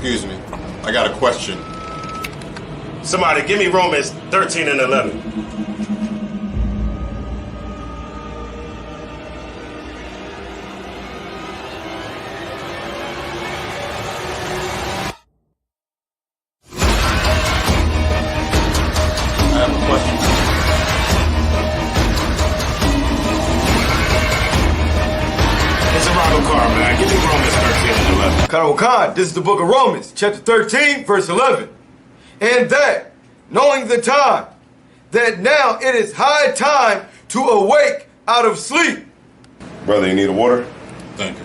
Excuse me. I got a question. Somebody give me Romans 13 and 11. I have a question. It's a Ronald car, man. Give me Romans 13 and 11. Khan, this is the book of Romans, chapter 13, verse 11. And that, knowing the time, that now it is high time to awake out of sleep. Brother, you need a water? Thank you.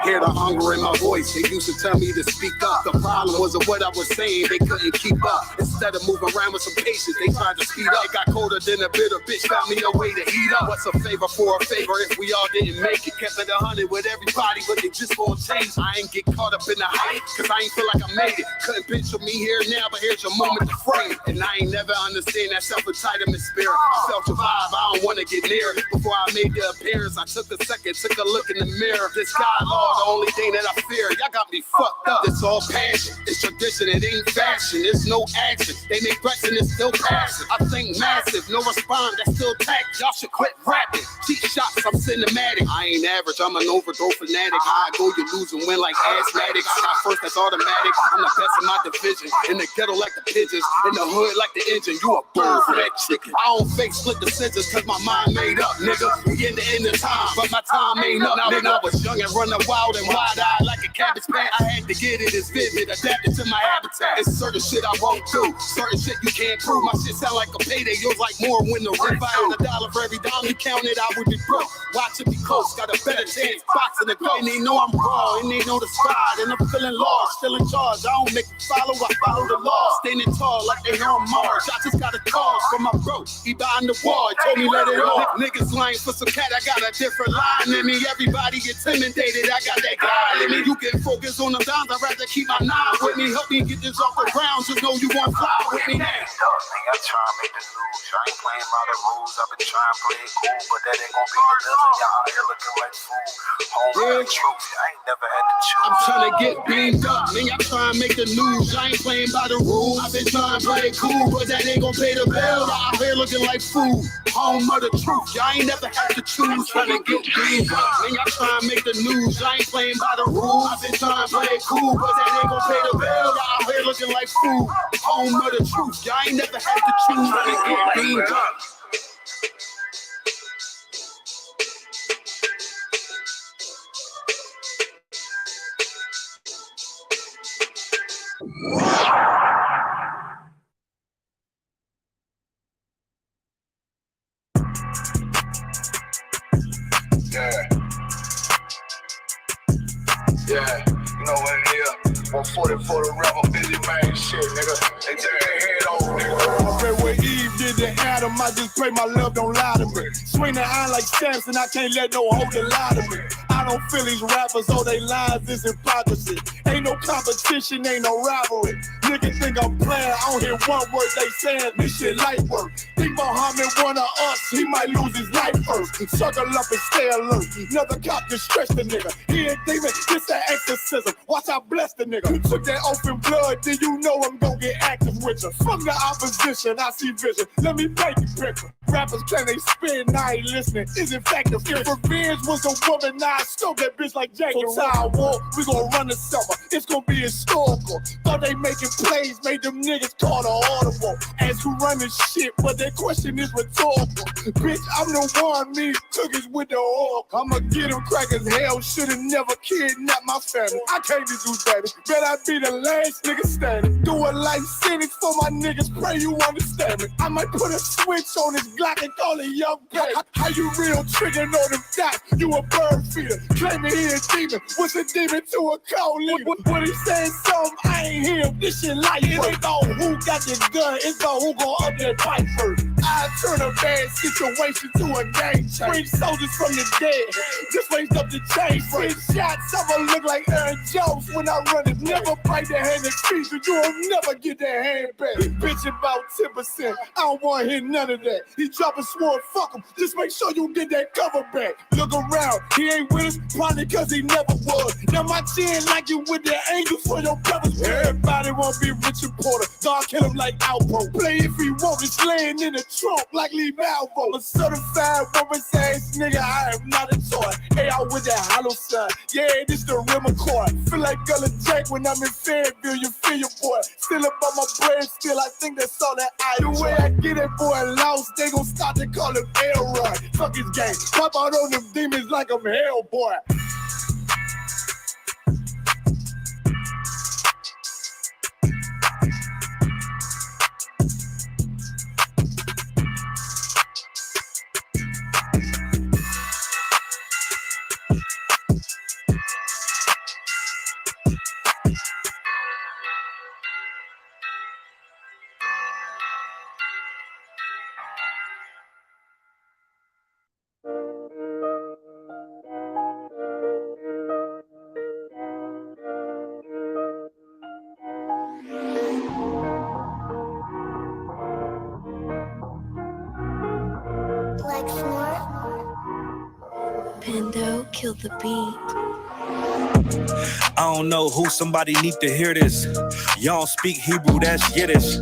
Hear the hunger in my voice. They used to tell me to speak up. The problem wasn't what I was saying, they couldn't keep up. Instead of moving around with some patience, they tried to speed up. It got colder than a bitter bitch, found me a way to heat up. What's a favor for a favor if we all didn't make it? Kept it 100 with everybody, but they just gonna change. I ain't get caught up in the hype, cause I ain't feel like I made it. Couldn't picture me here now, but here's your moment to frame it. And I ain't never understand that self-entitlement spirit. I felt your vibe, I don't wanna get near it. Before I made the appearance, I took a second, took a look in the mirror. This God, Lord, the only thing that I fear. Y'all got me fucked up. It's all passion. It's tradition. It ain't fashion. It's no action. They make threats and it's still passion. I think massive. No response. That's still tact. Y'all should quit rapping. Cheap shots. I'm cinematic. I ain't average. I'm an overdose fanatic. How I go, you lose and win like asthmatics. Shot first. That's automatic. I'm the best in my division. In the ghetto like the pigeons. In the hood like the engine. You a bird for that chicken. I don't fake split the sentences cause my mind made up, nigga. We in the end of time, but my time ain't up. Now when I was young and running wild and wide-eyed like a cabbage patch, I had to get it as vivid, adapted to my habitat. It's certain shit I won't do, certain shit you can't prove. My shit sound like a payday, yours like more when the rent. If I had $1 for every dime you counted, I would be broke. Watch it be close, got a better chance, boxing the go. And they know I'm raw, and they know the spot, and I'm feeling lost, still in charge. I don't make it follow, I follow the law. Standing tall like they on Mars. I just got a call from my bro, he behind the wall, he told me let it off. Niggas lying for some cat, I got a different line in me. Everybody intimidated, I got that guy in me. You can focus on the dimes, I'd rather keep my nine with me. Help me get this off the ground, just know you won't fly with me now. I try to make the news, I ain't playing by the rules. I've been trying to play it cool, but that ain't gonna be the living. Y'all out here looking like fools. Home the truth, I ain't never had to choose. I'm trying to get beamed up, man. I try and make the news. I ain't playing by the rules. I've been trying to play it cool, but that ain't gonna pay the bill. Y'all out here looking like fools. Home of the truth, y'all ain't never had to choose. Trying to get beamed up, man. I try and make the news. I ain't playing by the rules. I've been trying to play it cool, but that ain't gonna pay the bill. Y'all out here looking like fools. Home of the truth, y'all ain't never had to choose. Trying to get beamed up. Yeah, you know what it is. 140 for the rebel, busy man shit, nigga. They take their head off, nigga. I pray where Eve did to Adam, I just pray my love don't lie to me. Swing the iron like Samson, I can't let no holder lie to me. I don't feel these rappers, all they lies is hypocrisy. Ain't no competition, ain't no rivalry. Niggas think I'm playing, I don't hear one word they saying, this shit light work. Think Muhammad one of us, he might lose his life first. Circle up and stay alert, another cop just stretch the nigga. He ain't demon, this an exorcism, watch I bless the nigga. You took that open blood, then you know I'm gonna get active with you. From the opposition, I see vision, let me paint the picture. Rappers claim they spin, now I ain't listening, is effective. If revenge was a woman, now I stole that bitch like Jacob. So Tower War, we gon' run the summer, it's gonna be historical. Thought they making plays, made them niggas call the audible. As who run the shit, but that question is rhetorical. Bitch, I'm the one, me cookies with the oil. I'ma get them crackers, hell, should've never kidnapped my family. I can't do that. Bet I be the last nigga standing. Do a life sentence for my niggas, pray you understand me. I might put a switch on this Glock and call it young baby. How you real triggering on them dots? You a bird feeder, claiming he a demon. What's a demon to a cold leader? When he saying something, I ain't hear him. This shit like it ain't all who got the gun, it's all who gon' up that pipe first. I turn a bad situation to a game change. Bring soldiers from the dead, just raised up the chain. 6 shots, I'ma look like Aaron Jones when I run it. Never bite the hand that feeds you, you'll never get that hand back. He bitch about 10%, I don't wanna hear none of that. He drop a sword, fuck him, just make sure you get that cover back. Look around, he ain't with us, probably cause he never was. Now my chin like you with the angels for your brothers. Everybody wanna be Richard Porter, God kill him like Alpo. Play if he want, it's laying in the trunk like Lee Malvo. A certified woman's ass nigga, I am not a toy. Hey, out with that hollow side, yeah, this the real McCoy. Feel like Gullah Jack when I'm in Fayetteville, you feel your boy. Still up on my bread, still I think that's all that I do. The way I get that boy lost, they gon' start to call him Elroy. Fuck his game, pop out on them demons like I'm Hellboy. Pando killed the beat. I don't know who, somebody need to hear this. Y'all don't speak Hebrew, that's Yiddish.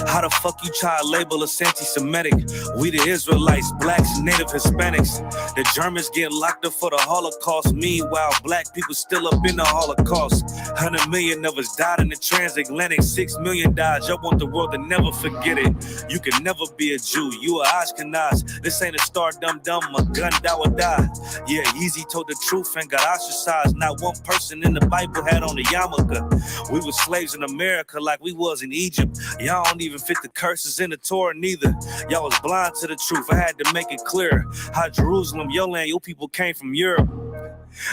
How the fuck you try to label us anti-Semitic? We the Israelites, blacks, native Hispanics. The Germans get locked up for the Holocaust. Meanwhile, black people still up in the Holocaust. 100 million of us died in the transatlantic. 6 million died, y'all want the world to never forget it. You can never be a Jew, you a Ashkenaz. This ain't a star dum-dum, a gun die or die. Yeah, Yeezy told the truth and got ostracized. Not one person in the Bible had on a yarmulke. We were slaves in America like we was in Egypt. Y'all don't even fit the curses in the Torah neither. Y'all was blind to the truth. I had to make it clear how Jerusalem, your land, your people came from Europe.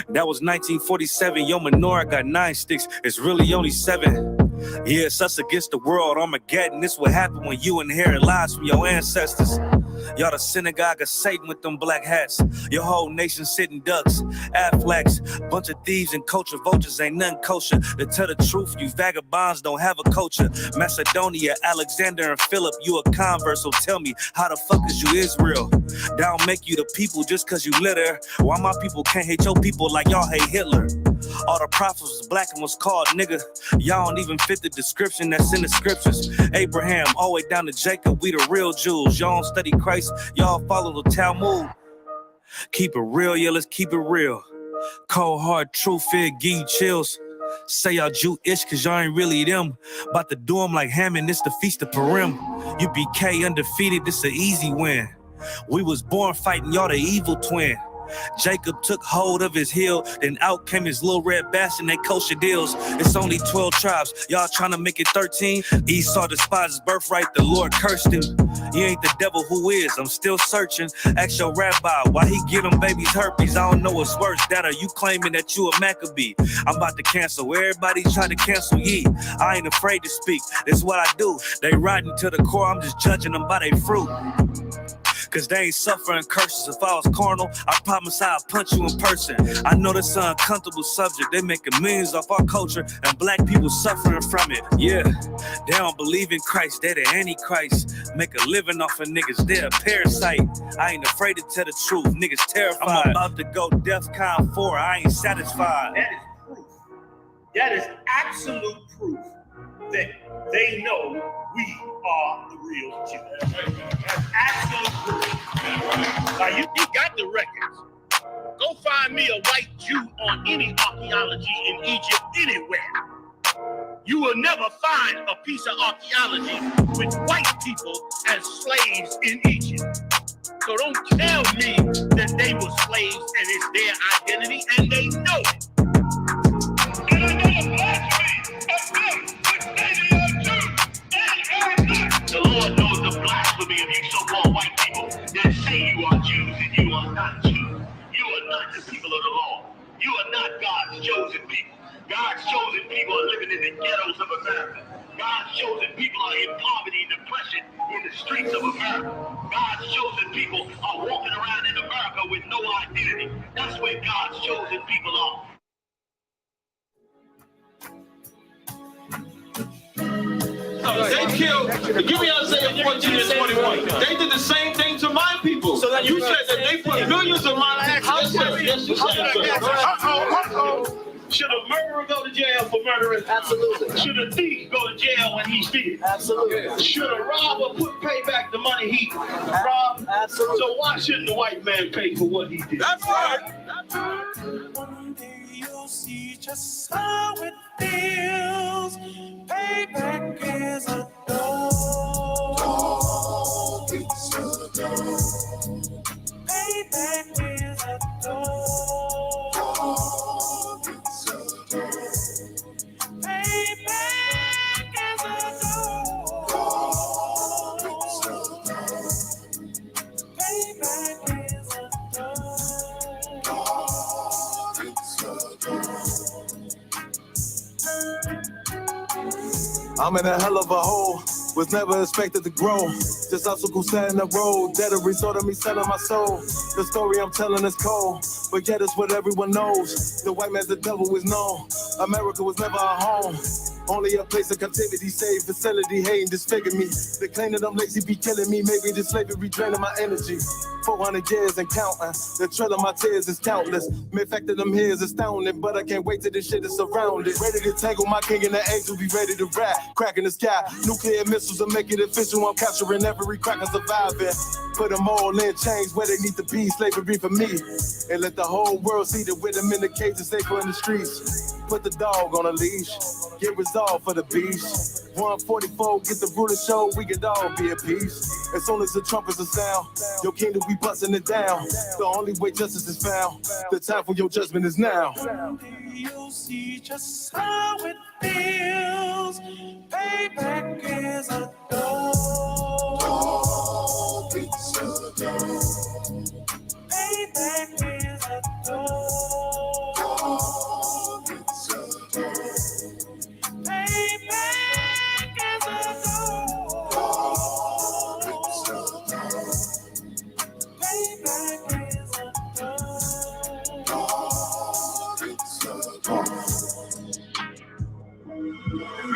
That was 1947. Your menorah got 9 sticks. It's really only 7. Yeah, it's us against the world. Armageddon. This what happened when you inherit lies from your ancestors. Y'all the synagogue of Satan with them black hats. Your whole nation sitting ducks, Aflacs, bunch of thieves and culture vultures ain't nothing kosher. To tell the truth, you vagabonds don't have a culture. Macedonia, Alexander and Philip, you a convert, so tell me, how the fuck is you Israel? That don't make you the people just cause you litter. Why my people can't hate your people like y'all hate Hitler? All the prophets was black and was called nigga. Y'all don't even fit the description that's in the scriptures. Abraham, all the way down to Jacob, we the real Jews. Y'all don't study Christ, y'all follow the Talmud. Keep it real, yeah, let's keep it real. Cold hard truth, it give you chills. Say y'all Jew-ish cause y'all ain't really them. About to do them like Hammond, it's the Feast of Purim. UPK undefeated, this an easy win. We was born fighting, y'all the evil twin. Jacob took hold of his heel, then out came his little red bastard and they kosher deals. It's only 12 tribes, y'all trying to make it 13. Esau despised his birthright, the Lord cursed him. He ain't the devil who is, I'm still searching. Ask your rabbi, why he give them babies herpes? I don't know what's worse, that or you claiming that you a Maccabee. I'm about to cancel, everybody trying to cancel ye. I ain't afraid to speak, that's what I do. They riding to the core, I'm just judging them by their fruit. Cause they ain't suffering curses. If I was carnal, I promise I'd punch you in person. I know that's an uncomfortable subject. They making millions off our culture and black people suffering from it. Yeah, they don't believe in Christ. They the Antichrist. Make a living off of niggas. They're a parasite. I ain't afraid to tell the truth. Niggas terrified. I'm about to go DEFCON 4. I ain't satisfied. That is proof. That is absolute proof that they know we are the real Jews. That's absolute proof. Now you got the records. Go find me a white Jew on any archaeology in Egypt anywhere. You will never find a piece of archaeology with white people as slaves in Egypt. So don't tell me that they were slaves and it's their identity, and they know it. And another blasphemy of them, which they are Jews, and not. The Lord knows the blasphemy of you so-called white people that say you are Jews and you are not Jews. You are not the people of the law. You are not God's chosen people. God's chosen people are living in the ghettos of America. God's chosen people are in poverty and depression in the streets of America. God's chosen people are walking around in America with no identity. That's where God's chosen people are. They killed, give me Isaiah 14 and 21. They did the same thing to my people. So that you said that they put millions of my yes, you said. Should a murderer go to jail for murdering? Absolutely. Should a thief go to jail when he steals? Absolutely. Should a robber pay back the money he robbed? Absolutely. So why shouldn't the white man pay for what he did? That's right. One day you'll see just how it feels. Payback is a dog. It's a dog. Payback is a dog. I'm in a hell of a hole, was never expected to grow. Just obstacles set in the road, that a result of me selling my soul. The story I'm telling is cold, but yet it's what everyone knows. The white man's the devil is known. America was never our home. Only a place of captivity, safe facility, hating, disfigure me. They claim that I'm lazy, be killing me. Maybe this slavery draining my energy. 400 years and counting. The trail of my tears is countless. The fact that I'm here is astounding, but I can't wait till this shit is surrounded. Ready to tangle my king and the angel, be ready to rap. Crack in the sky, nuclear missiles will make it official. I'm capturing every cracker surviving. Put them all in chains where they need to be. Slavery for me. And let the whole world see that with them in the cages, safer in the streets. Put the dog on a leash. Get resolved for the beast. 144, get the ruler show, we could all be at peace. As soon as the trumpets are sound, your kingdom we busting it down. The only way justice is found, the time for your judgment is now. You'll see just how it feels. Payback is a dog. It's a dog. Payback is a dog. It's a dog. Payback is a dog. It's a dog. Payback is a dog. It's a dog.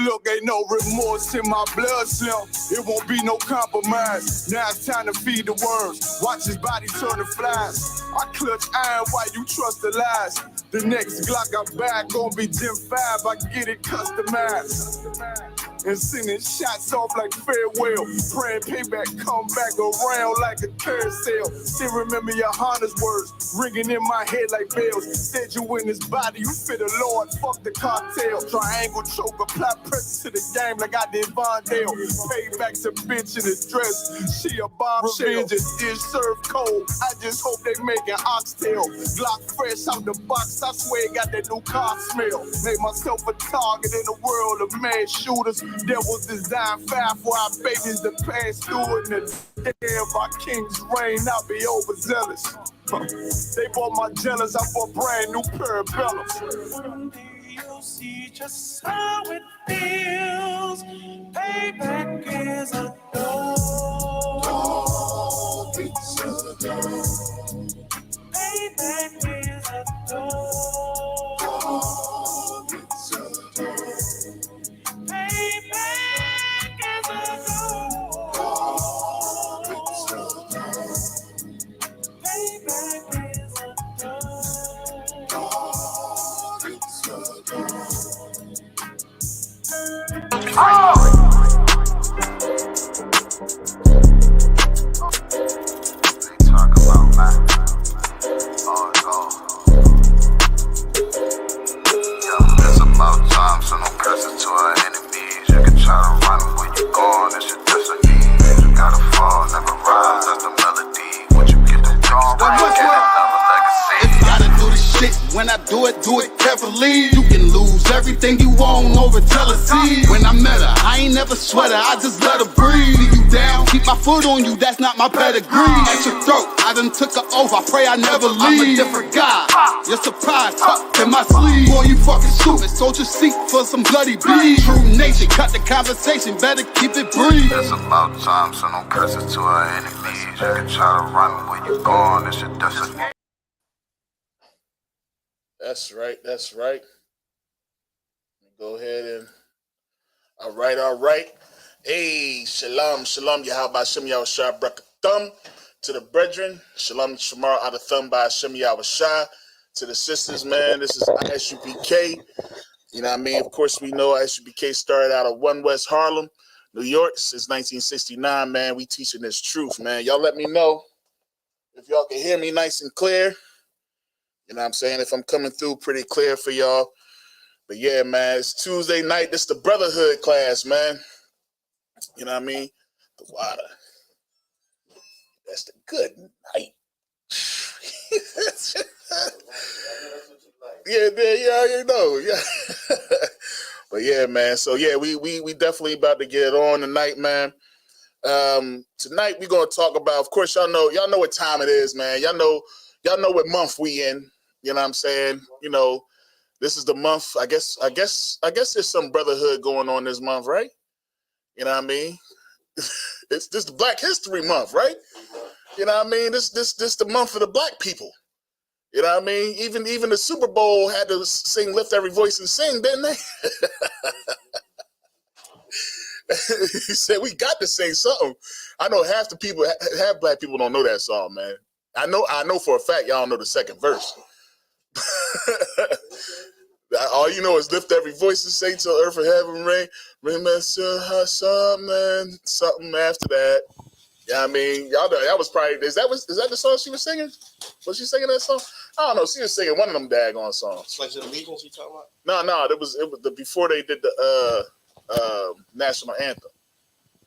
Look, ain't no remorse in my blood slim. It won't be no compromise. Now it's time to feed the worms. Watch his body turn to flies. I clutch iron while you trust the lies. The next Glock I buy gon' be Gen 5. I get it customized. And sending shots off like farewell. Praying payback come back around like a carousel. Still remember your Honda's words ringing in my head like bells. Said you in his body, you fit the Lord, fuck the cartel. Triangle choke, apply pressure to the game like I did Vondale. Payback's a bitch in a dress, she a bombshell. Revenge is dish served cold, I just hope they make an oxtail. Glock fresh out the box, I swear it got that new car smell. Made myself a target in the world of mad shooters. There was designed fire for our babies to pass through in the damn our king's reign, I'll be overzealous. They bought my jealous, I bought brand new pair of bellows. One day you'll see just how it feels. Payback is a dog. It's a dog. Payback is a dog. It's a dog. Payback is a dog. It's a dog. Payback is a dog. It's a dog. Oh! I do it carefully. You can lose everything you own over jealousy. When I met her, I ain't never sweat her, I just let her breathe. See you down, keep my foot on you, that's not my pedigree. At your throat, I done took her oath, I pray I never leave. I'm a different guy, you're surprised, tucked in my sleeve. Boy, you fucking stupid, soldier seek for some bloody bees. True nature, cut the conversation, better keep it brief. It's about time, so no curses to our enemies. You can try to run where you gone, it's your destiny. That's right, that's right. Go ahead and all right. Hey, shalom, Yahweh Shem Yahushua Brakathum. To the brethren, shalom, shamar out of thumb by Shem Yahushua. To the sisters, man, this is ISUPK. You know what I mean? Of course, we know ISUPK started out of 1 West Harlem, New York, since 1969, man. We teaching this truth, man. Y'all let me know if y'all can hear me nice and clear. You know what I'm saying? If I'm coming through pretty clear for y'all. But yeah, man, it's Tuesday night. This is the Brotherhood class, man. You know what I mean? The water. That's the good night. Yeah, you know. Yeah. But yeah, man. So yeah, we definitely about to get it on tonight, man. Tonight we're gonna talk about, of course, y'all know what time it is, man. Y'all know what month we in. You know what I'm saying? You know, this is the month. I guess there's some brotherhood going on this month, right? You know what I mean? It's this the Black History Month, right? You know what I mean? This the month of the black people. You know what I mean? Even the Super Bowl had to sing "Lift Every Voice and Sing," didn't they? He said we got to sing something. I know half black people don't know that song, man. I know for a fact y'all know the second verse. All you know is lift every voice and say till earth and heaven ring. Remember something after that. Yeah, I mean, y'all know that was probably is that the song she was singing? Was she singing that song? I don't know. She was singing one of them daggone songs. Pledge of Allegiance you talking about? No, it was the before they did the national anthem.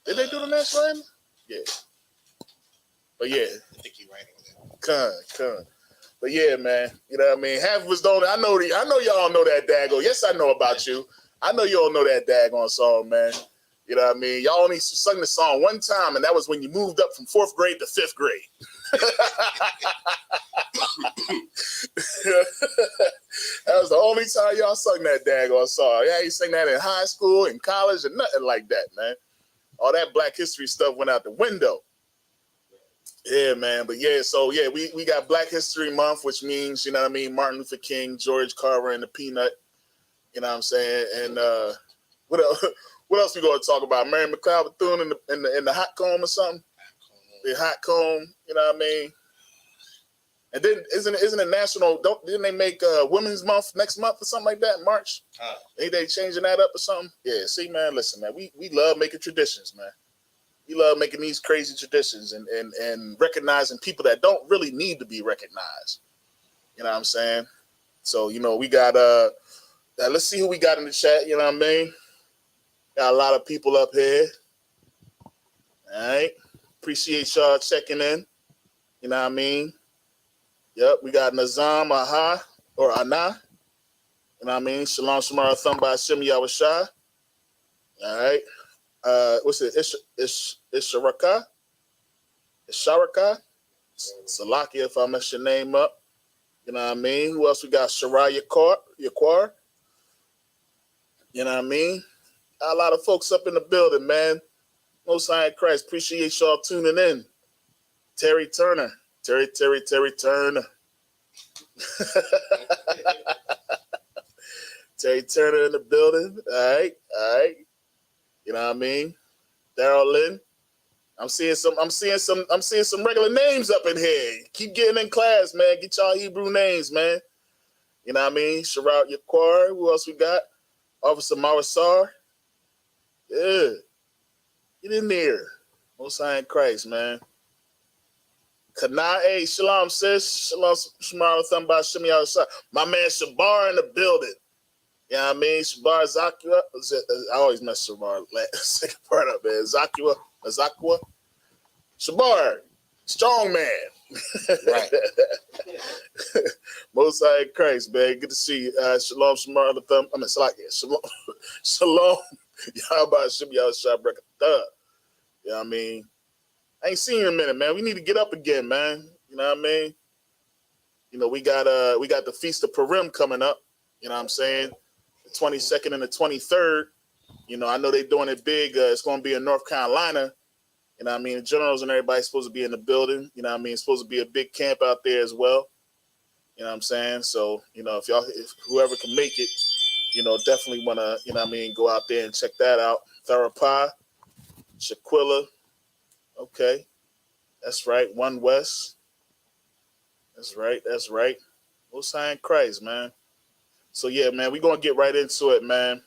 Did they do the national anthem? Yeah. But yeah. I think you're right on that. Con. But yeah, man, you know what I mean? Half of us don't. I know y'all know that daggone. Yes, I know about you. I know you all know that daggone song, man. You know what I mean? Y'all only sung the song one time, and that was when you moved up from 4th grade to 5th grade. That was the only time y'all sung that daggone song. Yeah, you sang that in high school, in college, and nothing like that, man. All that Black history stuff went out the window. Yeah, man. But yeah, so yeah, we got Black History Month, which means, you know what I mean, Martin Luther King, George Carver, and the Peanut. You know what I'm saying? And what else we gonna talk about? Mary McLeod Bethune in the hot comb or something? The hot comb, you know what I mean? And then isn't it national? Didn't they make Women's Month next month or something like that in March? Ain't they changing that up or something? Yeah, see, man, listen, man, we love making traditions, man. We love making these crazy traditions and recognizing people that don't really need to be recognized. You know what I'm saying? So, you know, we got let's see who we got in the chat, you know what I mean? Got a lot of people up here. All right. Appreciate y'all checking in. You know what I mean? Yep, we got Nazam Aha or Ana. You know what I mean? Shalom Shamar Thumb by Shem Yahushua. All right. What's it? Isharaka? Salakia, if I mess your name up. You know what I mean? Who else we got? Sharai Yaquar. You know what I mean? Got a lot of folks up in the building, man. Most High in Christ. Appreciate y'all tuning in. Terry Turner. Terry Turner. Terry Turner in the building. All right. You know what I mean? Daryl Lynn. I'm seeing some regular names up in here. Keep getting in class, man. Get y'all Hebrew names, man. You know what I mean? Sharat Yaquar. Who else we got? Officer Marisar. Yeah. Get in there. Most High in Christ, man. Kana, hey, shalom, sis. Shalom, Shemar, Thamba, Shemi outside. My man Shabar in the building. You know what I mean? Shabar Zakua. I always mess Shabar. Second part up, man. Zakua. Shabar. Strong man. Right. Most High in Christ, man. Good to see you. Shalom, Shamar, Thumb. I mean, Shalom. Shalom. Yahweh Shem Yahshua Brekatah. You know what I mean? I ain't seen you in a minute, man. We need to get up again, man. You know what I mean? You know, we got the Feast of Purim coming up. You know what I'm saying? The 22nd and the 23rd. You know, I know they're doing it big. It's going to be in North Carolina. You know what I mean? The generals and everybody's supposed to be in the building. You know what I mean? It's supposed to be a big camp out there as well. You know what I'm saying? So, you know, if whoever can make it, you know, definitely want to, you know what I mean, go out there and check that out. Therapy, Shaquilla. Okay. That's right. One West. That's right. That's right. Most High in Christ, man. So, yeah, man, we're going to get right into it, man.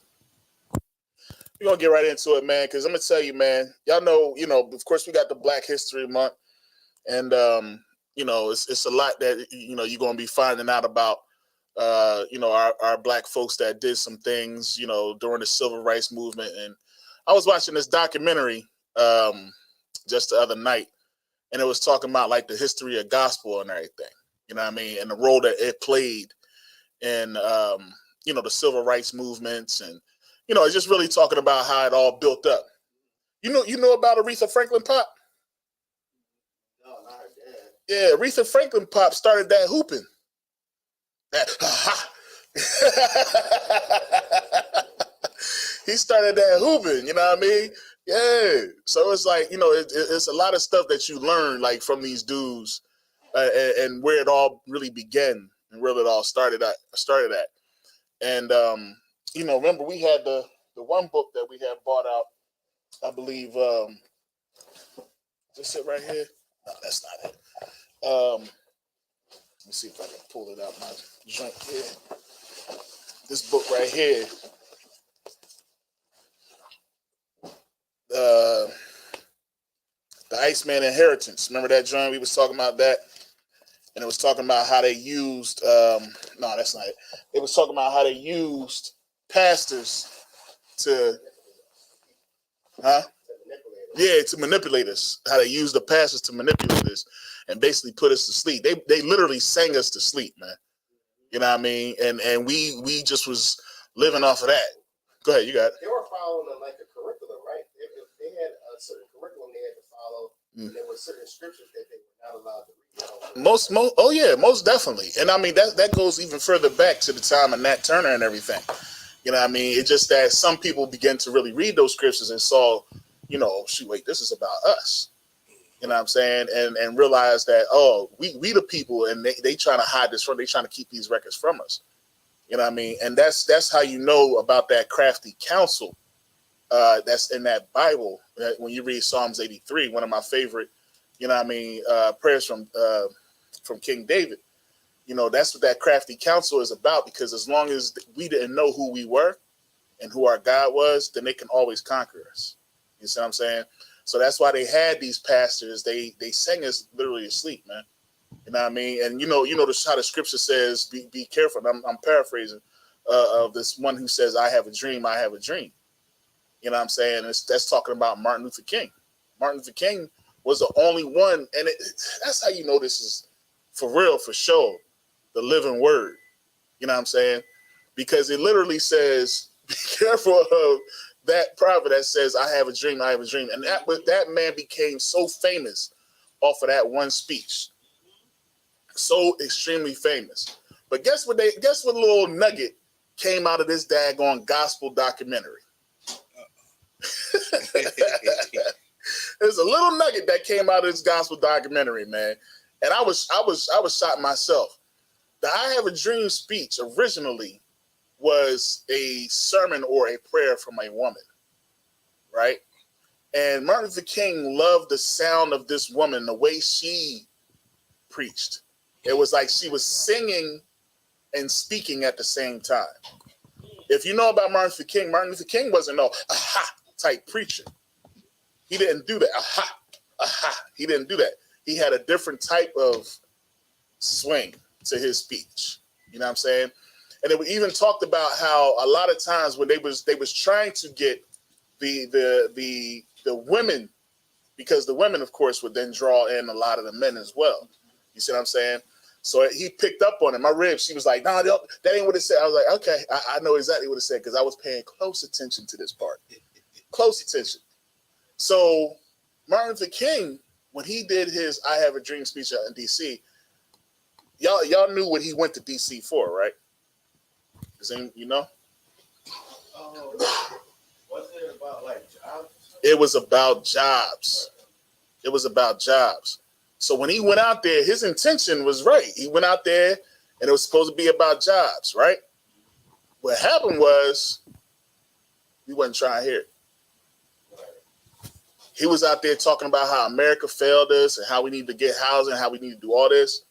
We're going to get right into it, man, because I'm going to tell you, man, y'all know, you know, of course, we got the Black History Month, and, you know, it's a lot that, you know, you're going to be finding out about, you know, our Black folks that did some things, you know, during the Civil Rights Movement. And I was watching this documentary just the other night, and it was talking about, like, the history of gospel and everything, you know what I mean, and the role that it played in, you know, the Civil Rights movements. And, you know, it's just really talking about how it all built up. You know about Aretha Franklin Pop? No, not her dad. Yeah, Aretha Franklin Pop started that hooping. He started that hooping, you know what I mean? Yeah. So it's like, you know, it's a lot of stuff that you learn, like, from these dudes, and where it all really began and where it all started at. And, you know, remember we had the one book that we had bought out, I believe, just it right here. No, that's not it. Let me see if I can pull it out my junk here. This book right here. The Iceman Inheritance. Remember that, John? We was talking about that. And it was talking about how they used, no, that's not it. It was talking about how they used pastors to, to manipulate us. How they used the pastors to manipulate us and basically put us to sleep. They literally sang us to sleep, man. You know what I mean? And we just was living off of that. Go ahead, you got it. They were following like a curriculum, right? They had a certain curriculum they had to follow. And there were certain scriptures that they were not allowed to read. Most definitely. And I mean that goes even further back to the time of Nat Turner and everything. You know what I mean? It's just that some people began to really read those scriptures and saw, you know, wait, this is about us. You know what I'm saying? And realize that, oh, we the people, and they trying to hide this from, they trying to keep these records from us. You know what I mean? And that's how you know about that crafty counsel that's in that Bible. When you read Psalms 83, one of my favorite, you know what I mean, prayers from King David. You know, that's what that crafty counsel is about, because as long as we didn't know who we were and who our God was, then they can always conquer us. You see what I'm saying? So that's why they had these pastors. They sang us literally asleep, man. You know what I mean? And you know how the scripture says, be careful. I'm paraphrasing of this one who says, I have a dream, I have a dream. You know what I'm saying? That's talking about Martin Luther King. Martin Luther King was the only one, and that's how you know this is for real, for sure, the living word. You know what I'm saying? Because it literally says, be careful of that prophet that says, I have a dream, I have a dream. And that man became so famous off of that one speech. So extremely famous. But guess what little nugget came out of this daggone gospel documentary? There's a little nugget that came out of this gospel documentary, man. And I was shocked myself. The I Have a Dream speech originally was a sermon or a prayer from a woman, right? And Martin Luther King loved the sound of this woman, the way she preached. It was like she was singing and speaking at the same time. If you know about Martin Luther King wasn't no aha type preacher. He didn't do that. Aha. He didn't do that. He had a different type of swing to his speech. You know what I'm saying? And it even talked about how a lot of times when they was trying to get the women because the women, of course, would then draw in a lot of the men as well. You see what I'm saying? So he picked up on it. My rib, she was like, "Nah, that ain't what it said." I was like, "Okay, I know exactly what it said because I was paying close attention to this part, close attention." So Martin Luther King, when he did his "I Have a Dream" speech in D.C., y'all knew what he went to D.C. for, right? You know? Was it about like jobs? It was about jobs. It was about jobs. So when he went out there, his intention was right. He went out there and it was supposed to be about jobs, right? What happened was we wasn't trying to hear it. He was out there talking about how America failed us and how we need to get housing, how we need to do all this.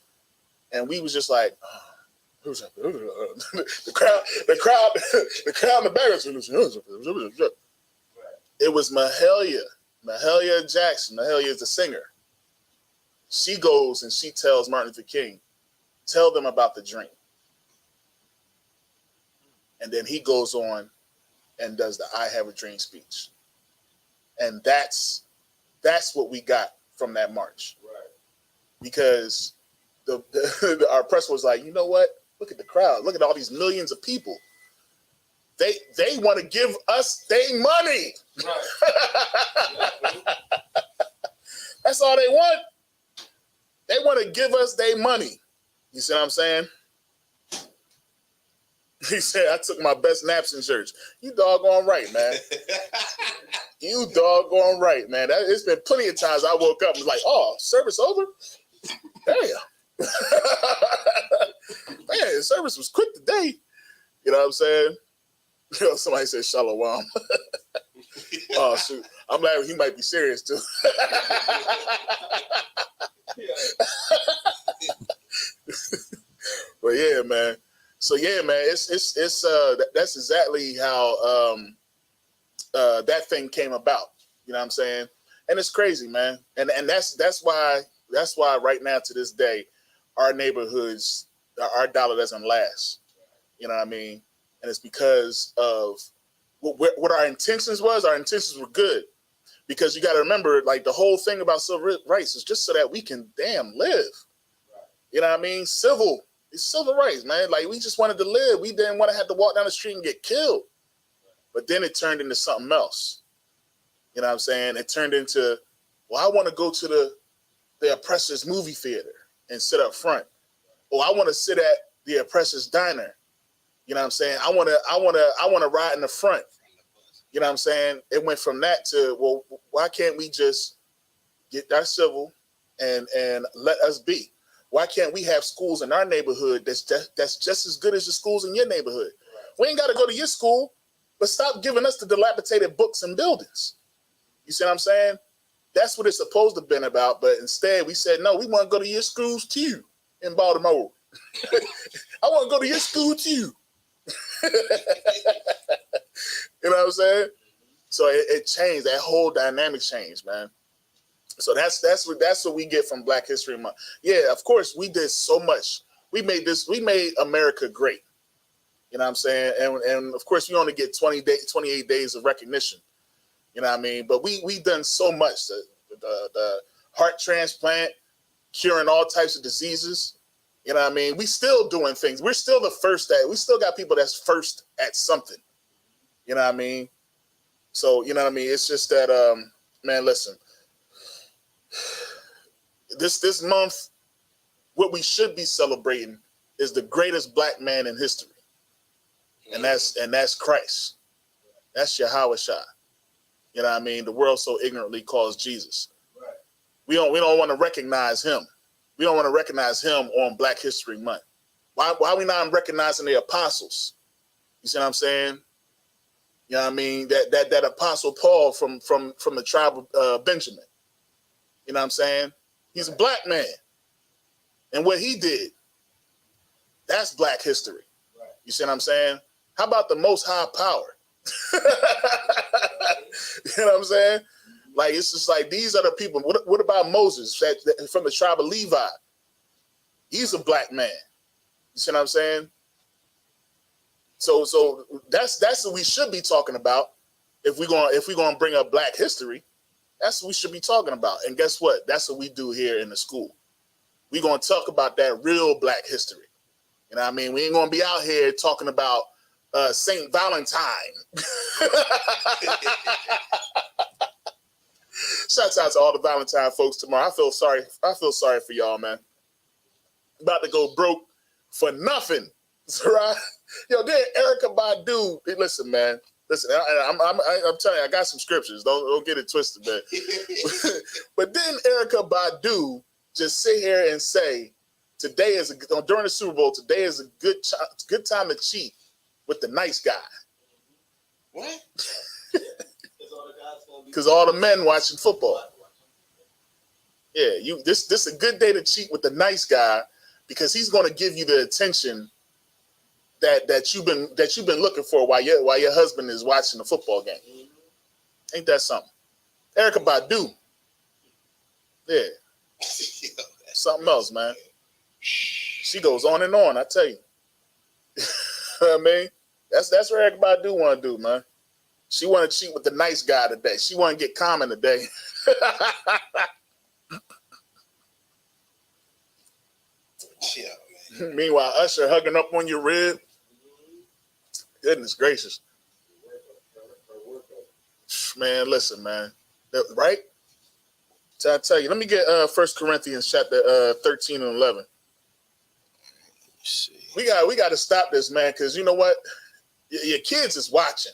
And we was just like, the crowd in the back. It was Mahalia Jackson. Mahalia is the singer. She goes and she tells Martin Luther King, tell them about the dream. And then he goes on and does the I Have a Dream speech. And that's what we got from that march. Right. Because our press was like, you know what? Look at the crowd. Look at all these millions of people. They want to give us their money. Right. That's all they want. They want to give us their money. You see what I'm saying? He said, I took my best naps in church. You doggone right, man. You doggone right, man. It's been plenty of times I woke up and was like, oh, service over? Damn. Man, the service was quick today. You know what I'm saying? You know, somebody said shalom. Oh, shoot. I'm glad he might be serious, too. But yeah, man. So yeah, man, it's that's exactly how that thing came about. You know what I'm saying? And it's crazy, man. And that's why right now to this day, our neighborhoods, our dollar doesn't last. You know what I mean? And it's because of what our intentions was. Our intentions were good. Because you got to remember, like, the whole thing about civil rights is just so that we can damn live. You know what I mean? It's civil rights, man. Like, we just wanted to live. We didn't want to have to walk down the street and get killed. But then it turned into something else. You know what I'm saying? It turned into, well, I want to go to the oppressor's movie theater and sit up front. Or I want to sit at the oppressor's diner. You know what I'm saying? I want to ride in the front. You know what I'm saying? It went from that to, well, why can't we just get our civil and let us be? Why can't we have schools in our neighborhood that's just as good as the schools in your neighborhood? We ain't got to go to your school, but stop giving us the dilapidated books and buildings. You see what I'm saying? That's what it's supposed to have been about, but instead we said, no, we want to go to your schools too in Baltimore. I want to go to your school too. You know what I'm saying? So it changed. That whole dynamic changed, man. So that's what we get from Black History Month. Yeah, of course, we did so much. We made America great. You know what I'm saying? And of course, we only get 28 days of recognition. You know what I mean? But we done so much. The heart transplant, curing all types of diseases. You know what I mean? We still doing things. We're still the first we still got people that's first at something. You know what I mean? So, you know what I mean? It's just that, man, listen. This month, what we should be celebrating is the greatest Black man in history. And that's Christ. That's Yahweh Shai. You know what I mean? The world so ignorantly calls Jesus. Right. We don't want to recognize him. We don't want to recognize him on Black History Month. Why are we not recognizing the apostles? You see what I'm saying? You know what I mean? That apostle Paul from the tribe of Benjamin. You know what I'm saying? He's a Black man. And what he did, that's Black history. Right. You see what I'm saying? How about the Most High Power? You know what I'm saying? Like, it's just like, these are the people. What about Moses from the tribe of Levi? He's a Black man. You see what I'm saying? So that's what we should be talking about if we're going to bring up Black history. That's what we should be talking about. And guess what? That's what we do here in the school. We're going to talk about that real Black history. You know what I mean? We ain't going to be out here talking about St. Valentine. Shouts out to all the Valentine folks tomorrow. I feel sorry for y'all, man. About to go broke for nothing. Right? Yo, then Erykah Badu. Listen, man. Listen, I'm telling you, I got some scriptures. Don't get it twisted, man. But then Erykah Badu just sit here and say, today is during the Super Bowl. Today is a good time to cheat with the nice guy. What? Because all the men watching football. Yeah, this is a good day to cheat with the nice guy because he's going to give you the attention that you've been looking for while your husband is watching the football game. Ain't that something? Erykah Badu. Yeah. Something else, man. She goes on and on, I tell you. I mean, that's what Erykah Badu want to do, man. She want to cheat with the nice guy today. She want to get common today. Yeah, Meanwhile, Usher hugging up on your rib. Goodness gracious. Man, listen, man. Right? So I tell you, let me get 1 Corinthians chapter 13 and 11. We got to stop this, man, because you know what? Your kids is watching.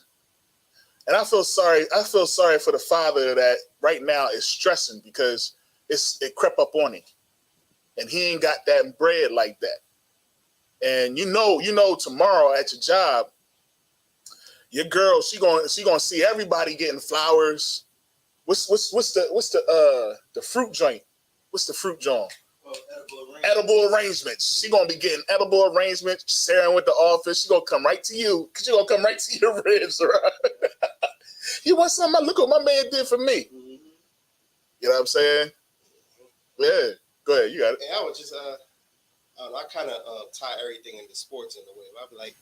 And I feel sorry for the father that right now is stressing because it crept up on him. And he ain't got that bread like that. And you know tomorrow at your job, your girl, she gonna see everybody getting flowers. What's the fruit joint? What's the fruit joint? Edible arrangements. She gonna be getting edible arrangements, sharing with the office. She gonna come right to you because she gonna come right to your ribs, right? You want something? Look what my man did for me. You know what I'm saying? Yeah. Go ahead. You got it. And I was just I kind of tie everything into sports in a way. I'd be like,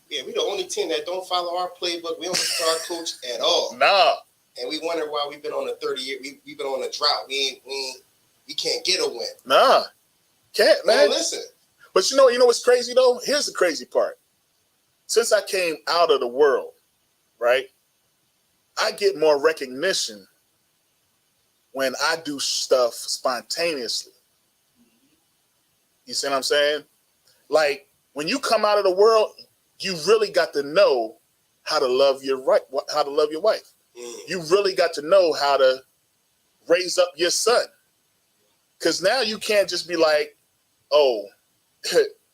yeah, we the only team that don't follow our playbook. We don't listen to our coach at all. Nah. And we wonder why we've been on a 30-year. We've been on a drought. We can't get a win. Nah. Can't, man. Well, listen. But you know what's crazy though? Here's the crazy part. Since I came out of the world, right? I get more recognition when I do stuff spontaneously. You see what I'm saying? Like when you come out of the world, you really got to know how to love your wife. You really got to know how to raise up your son. Because now you can't just be like, oh,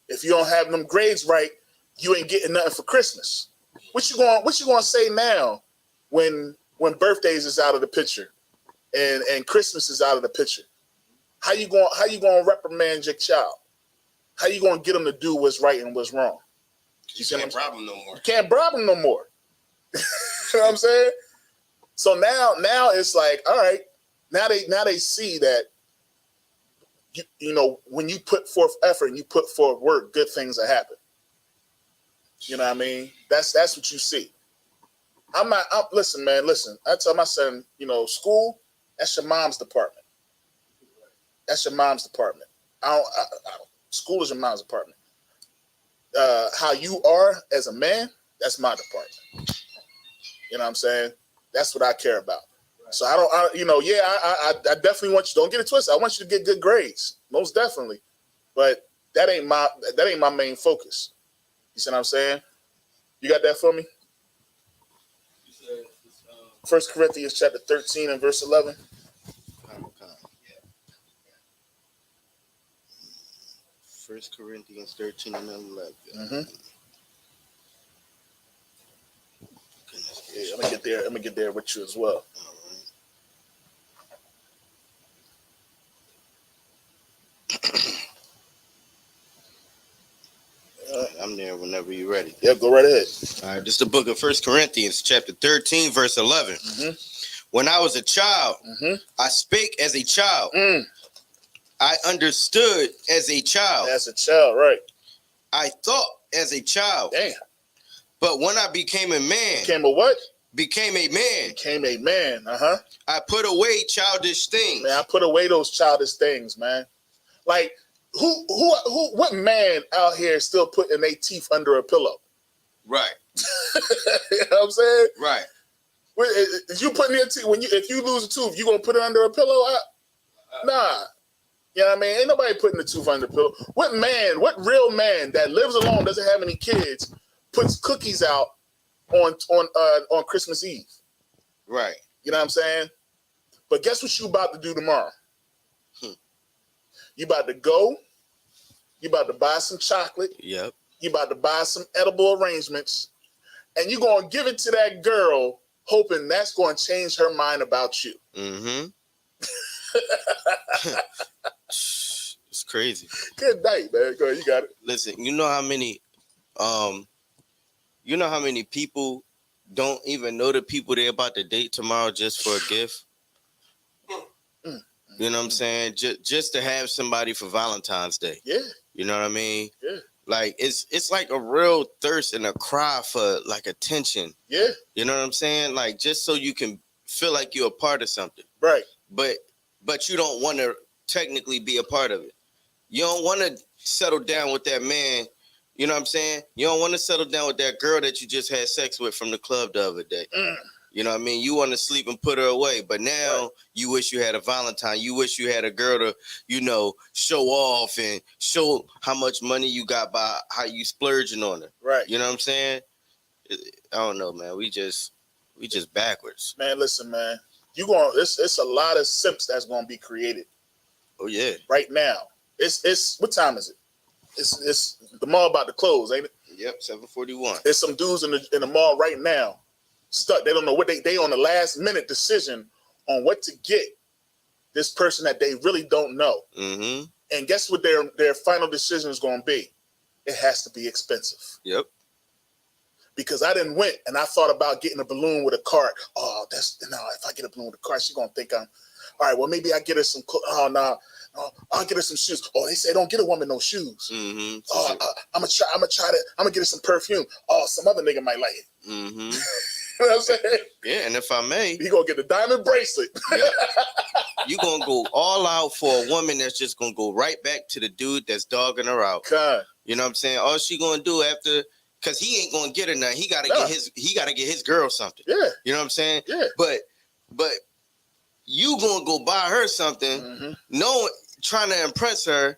if you don't have them grades right, you ain't getting nothing for Christmas. What you gonna say now when birthdays is out of the picture and Christmas is out of the picture? How you gonna reprimand your child? How you gonna get them to do what's right and what's wrong? You can't bribe them no more. You can't bribe them no more. You know what I'm saying? So now it's like, all right, now they see that you know when you put forth effort and you put forth work, good things will happen. You know what I mean? That's what you see. Listen, man. I tell my son, school, that's your mom's department. That's your mom's department. School is your mom's department. How you are as a man, that's my department. You know what I'm saying? That's what I care about. Right. So I definitely want you. Don't get it twisted. I want you to get good grades, most definitely. But that ain't my main focus. You see what I'm saying? You got that for me? 1 Corinthians chapter 13 and verse 11. First Corinthians 13 and 11. Mm-hmm. Yeah, I'm gonna get there with you as well. I'm there whenever you're ready. Yeah, go right ahead. All right, this is the book of 1 Corinthians, chapter 13, verse 11. Mm-hmm. When I was a child, I spake as a child. I understood as a child. As a child, right. I thought as a child. Damn. But when I became a man. Became a what? became a man. Became a man. I put away childish things. Man, I put away those childish things, man. Like, what man out here is still putting their teeth under a pillow? Right. You know what I'm saying? Right. Is you putting your teeth if you lose a tooth, you gonna put it under a pillow? Nah. You know what I mean? Ain't nobody putting the tooth under the pillow. What real man that lives alone, doesn't have any kids, puts cookies out on Christmas Eve? Right. You know what I'm saying? But guess what you about to do tomorrow? You about to go. You about to buy some chocolate. Yep. You about to buy some edible arrangements, and you gonna give it to that girl, hoping that's gonna change her mind about you. Mm-hmm. It's crazy. Good night, man. Go ahead, you got it. Listen, you know how many people don't even know the people they're about to date tomorrow just for a gift? You know what I'm saying? Just to have somebody for Valentine's Day. Yeah. You know what I mean? Yeah. Like it's like a real thirst and a cry for like attention. Yeah. You know what I'm saying? Like just so you can feel like you're a part of something. Right. But you don't want to technically be a part of it. You don't want to settle down with that man. You know what I'm saying? You don't want to settle down with that girl that you just had sex with from the club the other day. You know what I mean? You want to sleep and put her away. But now you wish you had a Valentine. You wish you had a girl to, show off and show how much money you got by how you splurging on her. Right. You know what I'm saying? I don't know, man. We just backwards. Man, listen, man. It's a lot of simps that's gonna be created. Oh yeah. Right now. It's what time is it? It's the mall about to close, ain't it? Yep, 7:41. There's some dudes in the mall right now stuck. They don't know what they on the last minute decision on what to get this person that they really don't know. Mm-hmm. And guess what their final decision is going to be? It has to be expensive. Yep. Because I didn't went and I thought about getting a balloon with a cart. Oh, if I get a balloon with a cart, she's going to think I'm, all right, well, maybe I get her some, I'll get her some shoes. Oh, they say don't get a woman no shoes. Mm-hmm. Oh, I'm gonna get her some perfume. Oh, some other nigga might like it. Mm-hmm. You know what I'm saying? Yeah, and if I may, he gonna get the diamond bracelet. Yeah. You gonna go all out for a woman that's just gonna go right back to the dude that's dogging her out. God. You know what I'm saying? All she gonna do after, cause he ain't gonna get her nothing. He gotta get his girl something. Yeah. You know what I'm saying? Yeah. But you gonna go buy her something, trying to impress her,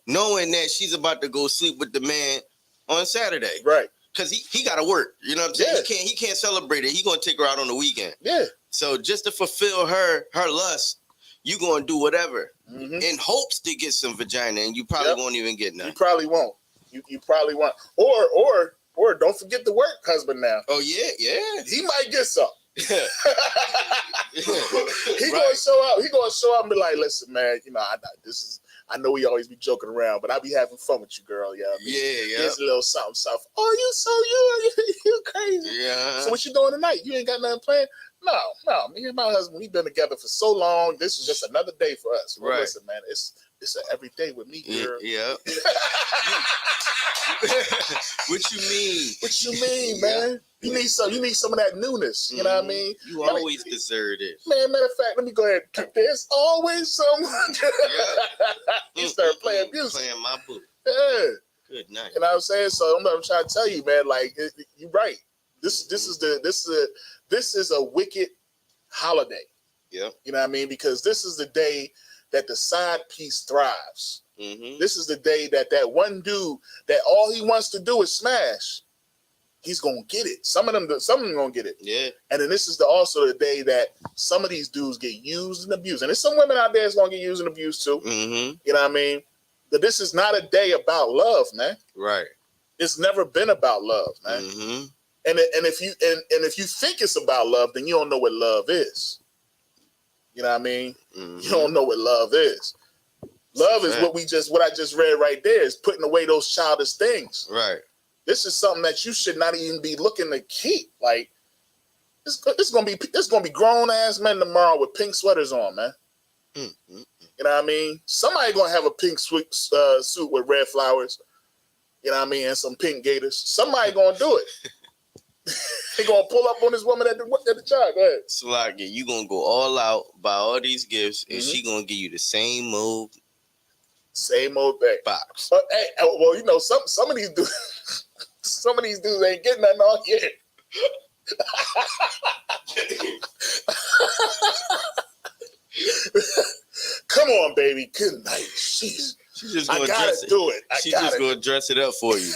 knowing that she's about to go sleep with the man on Saturday. Right. Cause he gotta work. You know what I'm saying? Yeah. He can't celebrate it. He gonna take her out on the weekend. Yeah. So just to fulfill her lust, you gonna do whatever in hopes to get some vagina, and you probably won't even get none. You probably won't. You probably won't. Or don't forget the work husband now. Oh yeah. He might get some. He gonna show up. He gonna show up and be like, "Listen, man. I know we always be joking around, but I be having fun with you, girl. Yeah, you know what I mean? Here's a little something. Oh, you crazy. Yeah. So what you doing tonight? You ain't got nothing planned? No. Me and my husband, we've been together for so long. This is just another day for us. Well, listen, man. It's an everyday with me, girl. Yeah. What you mean? What you mean, man? You need some of that newness. You know what I mean? You always deserve it. Man, matter of fact, let me go ahead and kick this. Always someone. You start playing music. Playing my book. Yeah. Good night. You know what I'm saying? So I'm trying to tell you, man, like you're right. This is a wicked holiday. Yeah. You know what I mean? Because this is the day that the side piece thrives. Mm-hmm. This is the day that one dude that all he wants to do is smash. He's gonna get it. Some of them gonna get it. Yeah. And then this is also the day that some of these dudes get used and abused. And there's some women out there that's gonna get used and abused too. Mm-hmm. You know what I mean? But this is not a day about love, man. Right. It's never been about love, man. Mm-hmm. And if you think it's about love, then you don't know what love is. You know what I mean? Mm-hmm. You don't know what love is. Love is what I just read right there, is putting away those childish things. Right. This is something that you should not even be looking to keep. Like it's gonna be grown ass men tomorrow with pink sweaters on, man. Mm-hmm. You know what I mean? Somebody gonna have a pink suit with red flowers. You know what I mean? And some pink gaiters. Somebody gonna do it. He gonna pull up on this woman at the job. Go ahead. Sluggy, you gonna go all out, buy all these gifts, and she gonna give you the same old thing. Box. Hey, well, you know, some of these dudes, some of these dudes ain't getting nothing all year. Come on, baby. Good night. She's just I gonna gotta do it. She's just gonna dress it up for you.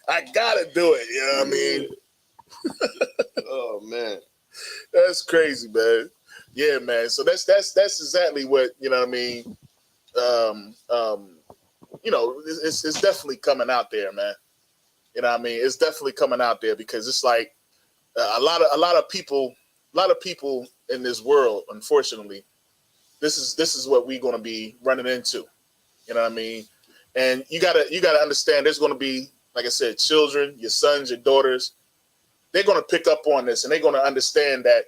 I gotta do it. You know what I mean? Oh man, that's crazy, man. Yeah, man. So that's exactly what, you know what I mean. You know, it's definitely coming out there, man. You know what I mean? It's definitely coming out there because it's like a lot of people in this world, unfortunately, this is what we're gonna be running into. You know what I mean? And you gotta understand there's gonna be, like I said, children, your sons, your daughters, they're gonna pick up on this and they're gonna understand that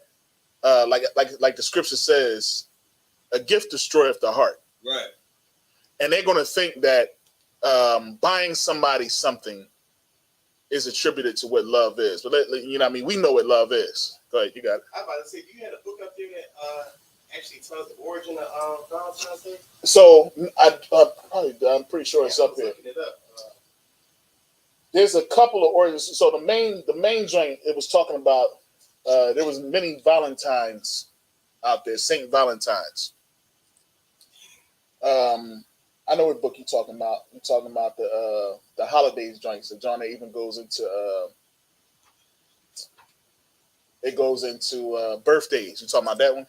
like the scripture says, a gift destroyeth the heart. Right. And they're gonna think that buying somebody something is attributed to what love is. But you know what I mean? We know what love is. Go ahead, you got it. I was about to say, do you have a book up there that actually tells the origin of Valentine's Day? So I'm pretty sure it's up here. There's a couple of origins. So the main joint it was talking about, there was many Valentines out there, Saint Valentines. I know what book you're talking about. You're talking about the holidays joints. The joint that even goes into birthdays. You talking about that one?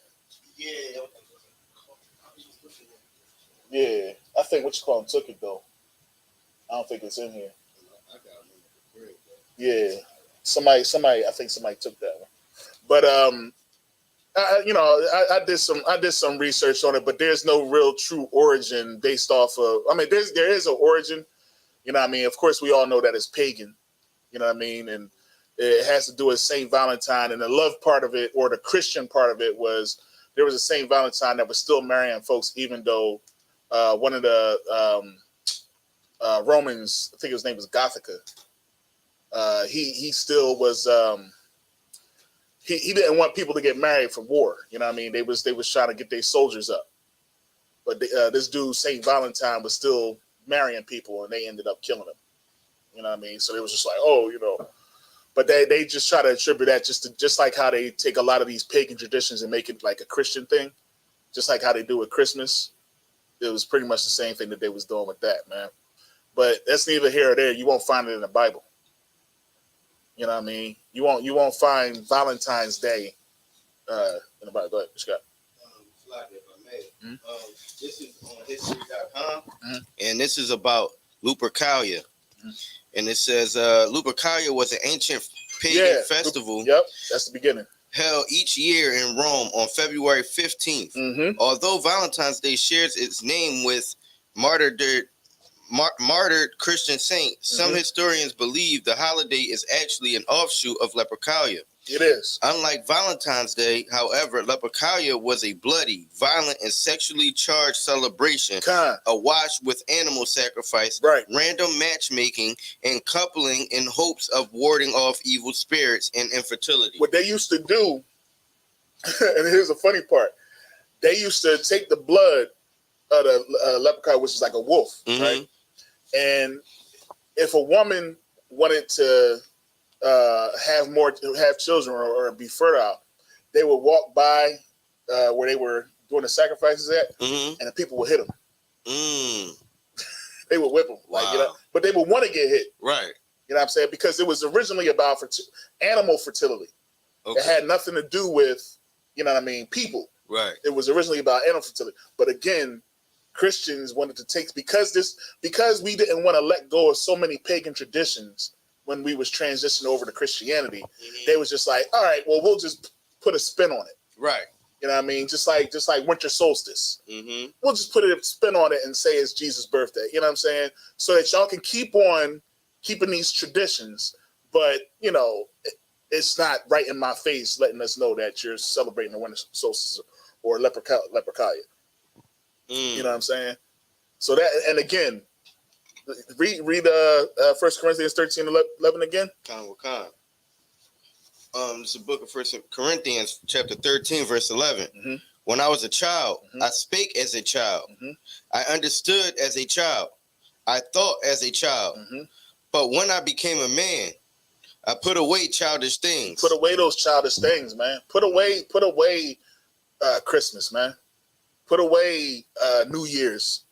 Yeah. Yeah, I think what you call them took it though. I don't think it's in here. Yeah, somebody. I think somebody took that one. But I did some research on it, but there's no real true origin based off of. I mean, there is an origin. You know what I mean? Of course, we all know that it's pagan. You know what I mean? And it has to do with Saint Valentine, and the love part of it, or the Christian part of it, was there was a Saint Valentine that was still marrying folks, even though one of the Romans, I think his name was Gothica. He still was. He didn't want people to get married for war. You know what I mean? They was trying to get their soldiers up. But this dude, Saint Valentine, was still marrying people, and they ended up killing him. You know what I mean? So it was just like, oh, you know. But they just try to attribute that just like how they take a lot of these pagan traditions and make it like a Christian thing, just like how they do with Christmas. It was pretty much the same thing that they was doing with that, man. But that's neither here or there. You won't find it in the Bible. You know what I mean? You won't find Valentine's Day in the Bible. Go ahead, what you got? If I may. This is on history.com, and this is about Lupercalia. And it says Lupercalia was an ancient pagan festival. Yep, that's the beginning. Held each year in Rome on February 15th. Although Valentine's Day shares its name with martyred Christian saint, some historians believe the holiday is actually an offshoot of Lupercalia. It is. Unlike Valentine's Day, however, Lupercalia was a bloody, violent, and sexually charged celebration, awash with animal sacrifice, random matchmaking, and coupling in hopes of warding off evil spirits and infertility. What they used to do, and here's the funny part, they used to take the blood of the leprechaun, which is like a wolf, right? And if a woman wanted to have children or be fertile, they would walk by where they were doing the sacrifices at, and the people would hit them. They would whip them, like, you know, but they would want to get hit, right? You know what I'm saying? Because it was originally about animal fertility. It had nothing to do with, you know what I mean, people. Right. It was originally about animal fertility, but again, Christians wanted to take because we didn't want to let go of so many pagan traditions. When we was transitioning over to Christianity, they was just like, all right, well, we'll just put a spin on it. Right. You know what I mean? Just like winter solstice. We'll just put a spin on it and say it's Jesus' birthday. You know what I'm saying? So that y'all can keep on keeping these traditions, but, you know, it's not right in my face letting us know that you're celebrating the winter solstice or Lupercalia. You know what I'm saying? So that, and again, read 1 Corinthians 13:11 again. It's the book of 1 Corinthians chapter 13 verse 11. Mm-hmm. When I was a child, I spake as a child. I understood as a child. I thought as a child. But when I became a man, I put away childish things. Put away those childish things, man. Put away Christmas, man. Put away New Year's.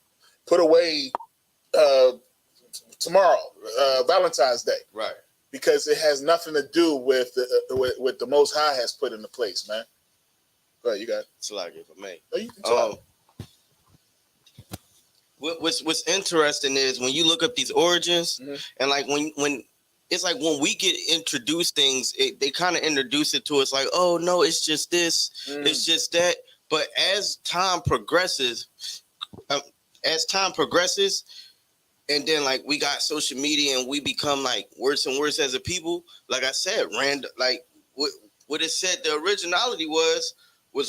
Put away tomorrow, Valentine's Day. Right. Because it has nothing to do with the Most High has put into place, man. Go ahead, you got it. It's like it for me. Oh, you can talk. What's interesting is when you look up these origins, and like when it's like when we get introduced things, they kind of introduce it to us like, oh no, it's just this, it's just that. But as time progresses, and then like we got social media and we become like worse and worse as a people. Like I said, random, like what it said, the originality was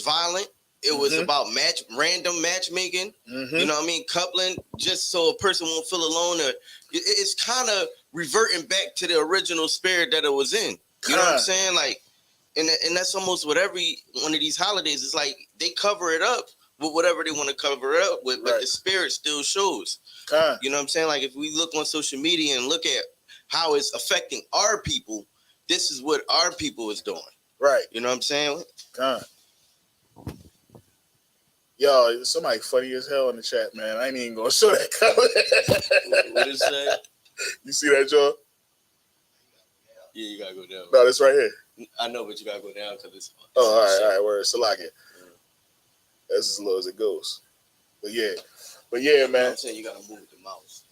violent. It was about random matchmaking. You know what I mean? Coupling just so a person won't feel alone. Or it's kind of reverting back to the original spirit that it was in. You know what I'm saying? Like, and that's almost what every one of these holidays is like. They cover it up with whatever they want to cover it up with, but the spirit still shows. You know what I'm saying? Like if we look on social media and look at how it's affecting our people, this is what our people is doing. Right. You know what I'm saying? Yo, somebody funny as hell in the chat, man. I ain't even gonna show that comment. What is that? You see that, Joe? Yeah, you gotta go down. No, this right here. I know, but you gotta go down because it's. Oh, all right. Where it's Salakia. That's as low as it goes. But yeah, man. You know I'm saying you gotta move the mouse.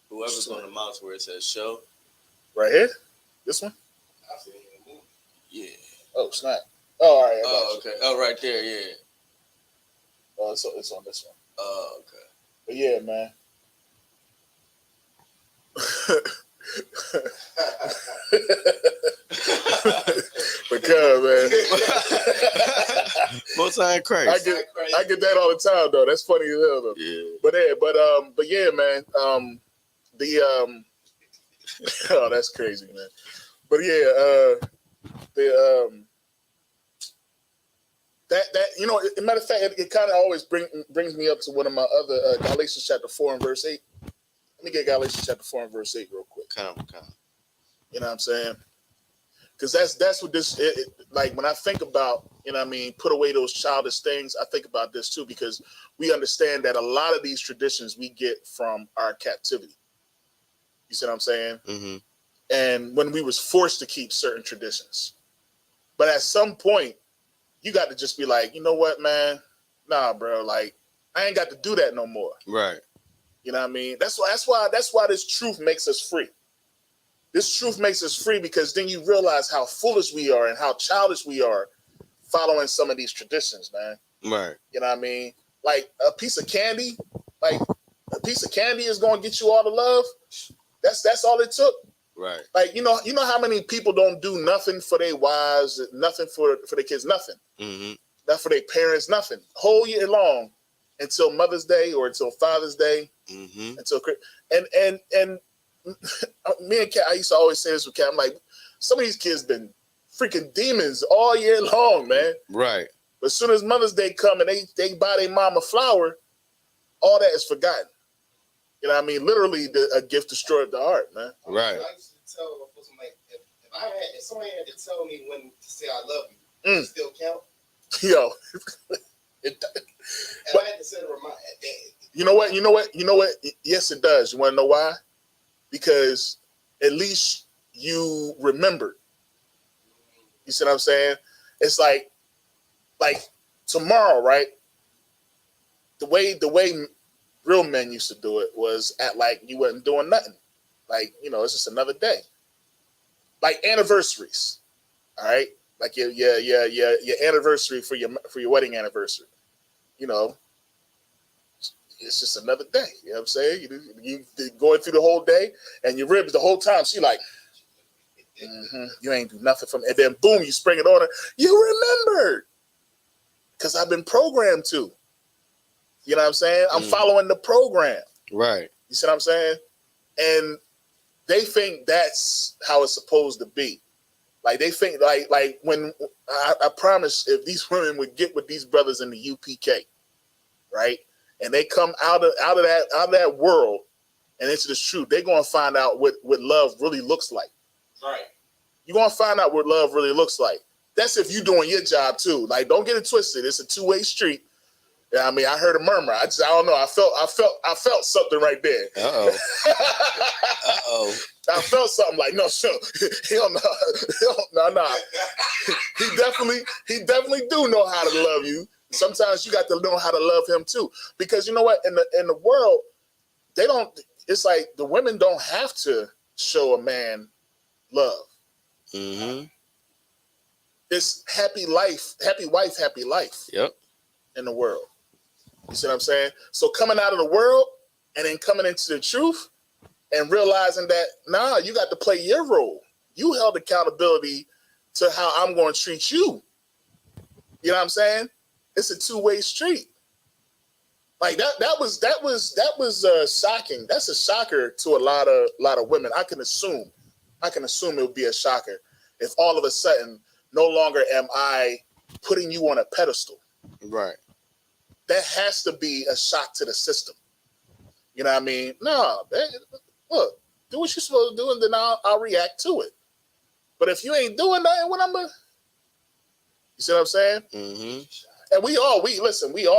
Whoever's on the mouse where it says show. Right here? This one? Yeah. Oh, snap. Oh, all right. Oh, okay. Oh, right there, yeah. Oh, it's on this one. Oh, okay. But yeah, man. Because, man. Most time Christ. I get that all the time though. That's funny as hell though. Yeah. But yeah, man. Oh, that's crazy, man. But yeah, that you know, as a matter of fact, it kind of always brings me up to one of my other Galatians chapter 4 and verse 8. Let me get Galatians chapter 4 and verse 8 real quick. You know what I'm saying? Because that's what this like when I think about, you know what I mean, put away those childish things, I think about this too, because we understand that a lot of these traditions we get from our captivity. You see what I'm saying? And when we was forced to keep certain traditions. But at some point, you got to just be like, you know what, man? Nah, bro, like I ain't got to do that no more. Right. You know what I mean? That's why this truth makes us free. This truth makes us free because then you realize how foolish we are and how childish we are following some of these traditions, man. Right. You know what I mean? Like a piece of candy is going to get you all the love. That's all it took. Right. Like, you know how many people don't do nothing for their wives, nothing for their kids, nothing. Not for their parents, nothing. Whole year long until Mother's Day or until Father's Day. Until and me and Kat, I used to always say this with Kat. I'm like, some of these kids been freaking demons all year long, man. Right. But as soon as Mother's Day come and they buy their mom a flower, all that is forgotten. You know what I mean? Literally, a gift destroyed the heart, man. Right. I used to tell like, if somebody had to tell me when to say I love you, does it still count? Yo. I had to set a reminder. You know what? Yes, it does. You want to know why? Because at least you remembered. You see what I'm saying? It's like tomorrow, right? The way real men used to do it was act like you wasn't doing nothing. Like, you know, it's just another day. Like anniversaries. All right? Like your anniversary for your wedding anniversary. You know, it's just another day. You know what I'm saying? You going through the whole day and your ribs the whole time. She like, you ain't do nothing from it. And then boom, you spring it on her. You remembered. Because I've been programmed to. You know what I'm saying? I'm following the program. Right. You see what I'm saying? And they think that's how it's supposed to be. Like they think like when I promise if these women would get with these brothers in the UPK, right? And they come out of that world and into the truth, they're gonna find out what love really looks like. Right. You're gonna find out what love really looks like. That's if you're doing your job too. Like, don't get it twisted. It's a two-way street. Yeah, I mean, I heard a murmur. I don't know. I felt something right there. Uh-oh. Uh-oh. I felt something like, no, sure. No. He definitely do know how to love you. Sometimes you got to know how to love him too. Because you know what? In the world, they don't, it's like the women don't have to show a man love. Mm-hmm. It's happy life, happy wife, happy life. Yep. In the world. You see what I'm saying? So coming out of the world and then coming into the truth and realizing that, nah, you got to play your role. You held accountability to how I'm going to treat you. You know what I'm saying? It's a two-way street. Like that was shocking. That's a shocker to a lot of women. I can assume it would be a shocker if all of a sudden no longer am I putting you on a pedestal. Right. That has to be a shock to the system. You know what I mean? No, look, do what you're supposed to do, and then I'll react to it. But if you ain't doing nothing, what I'm gonna, you see what I'm saying? Mm-hmm. And we all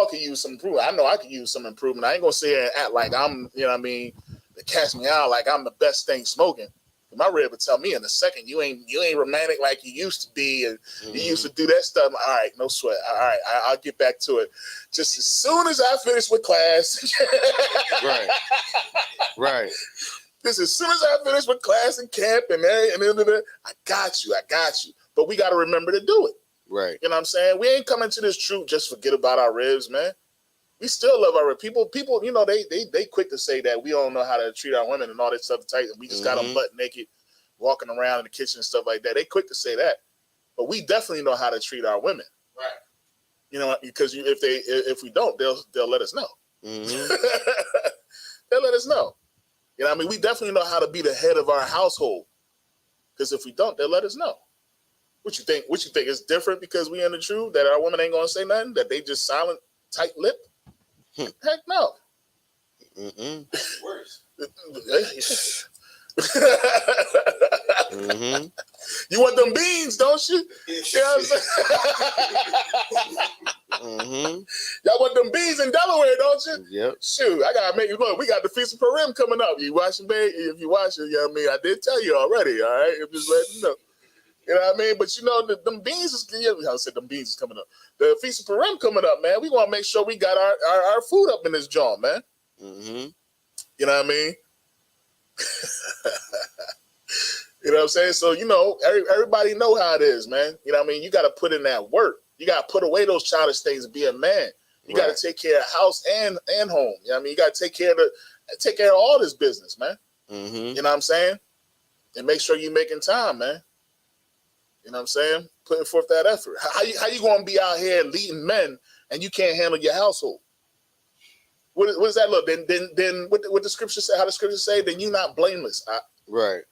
can use some improvement. I know I can use some improvement. I ain't gonna sit here and act like I'm, you know what I mean, to catch me out like I'm the best thing smoking. My rib would tell me in a second, you ain't romantic like you used to be, and you used to do that stuff. All right, no sweat. All right, I'll get back to it. Just as soon as I finish with class. Right. Right. Just as soon as I finish with class and camp and I got you. But we got to remember to do it. Right. You know what I'm saying? We ain't coming to this truth just forget about our ribs, man. We still love our ribs. People, you know, they quick to say that we don't know how to treat our women and all that stuff. We just got them butt naked, walking around in the kitchen and stuff like that. They quick to say that, but we definitely know how to treat our women. Right. You know, because if we don't, they'll let us know. Mm-hmm. They'll let us know. You know what I mean? We definitely know how to be the head of our household. Because if we don't, they'll let us know. What you think? What you think is different because we in the truth that our women ain't gonna say nothing? That they just silent, tight lip? Heck no. Mm-mm. Worse. Mm-hmm. You want them beans, don't you? You know what I'm saying? Mm-hmm. Y'all want them beans in Delaware, don't you? Yep. Shoot, I gotta make you look. We got the Feast of Purim coming up. You watching, babe? If you watching, you know what I mean? I did tell you already, all right? I'm just letting you know. You know what I mean? But you know, them beans is, I said them beans is coming up. The Feast of Purim coming up, man. We want to make sure we got our food up in this joint, man. Mm-hmm. You know what I mean? You know what I'm saying? So, you know, everybody know how it is, man. You know what I mean? You got to put in that work. You got to put away those childish things and be a man. You got to take care of house and home. You know what I mean? You got to take care of all this business, man. Mm-hmm. You know what I'm saying? And make sure you're making time, man. You know what I'm saying? Putting forth that effort. How you going to be out here leading men and you can't handle your household? What does that look? Then what the scripture say? How the scripture say? Then you're not blameless. Right.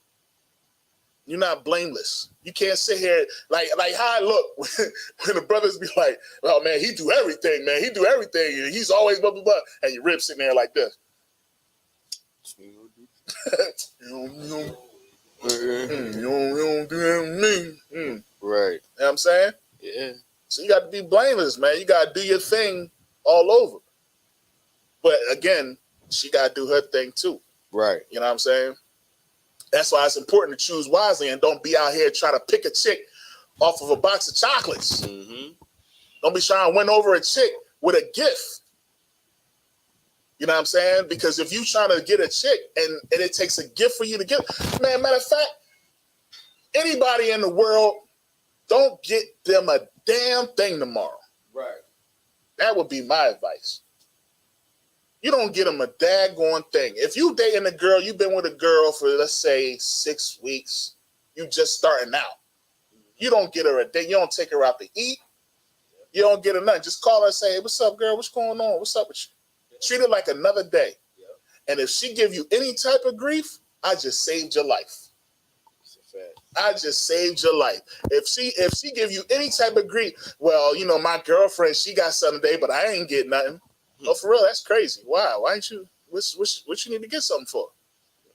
You're not blameless. You can't sit here like how I look when the brothers be like, "Oh man, he do everything, man. He do everything. He's always blah blah blah," and your ribs sitting there like this. You don't do that with me. Right. You know what I'm saying? Yeah. So you got to be blameless, man. You got to do your thing all over. But again, she got to do her thing too. Right. You know what I'm saying? That's why it's important to choose wisely and don't be out here trying to pick a chick off of a box of chocolates. Mm-hmm. Don't be trying to win over a chick with a gift. You know what I'm saying? Because if you trying to get a chick and it takes a gift for you to get, man, matter of fact, anybody in the world, don't get them a damn thing tomorrow. Right. That would be my advice. You don't get them a daggone thing. If you dating a girl, you've been with a girl for, let's say, 6 weeks, you just starting out. You don't get her a thing. You don't take her out to eat. You don't get her nothing. Just call her and say, hey, what's up, girl? What's going on? What's up with you? Treat it like another day. And if she give you any type of grief, I just saved your life. I just saved your life. If she give you any type of grief, well, you know, my girlfriend, she got something today, but I ain't get nothing. Oh, for real, that's crazy. Why? Why ain't you? What you need to get something for?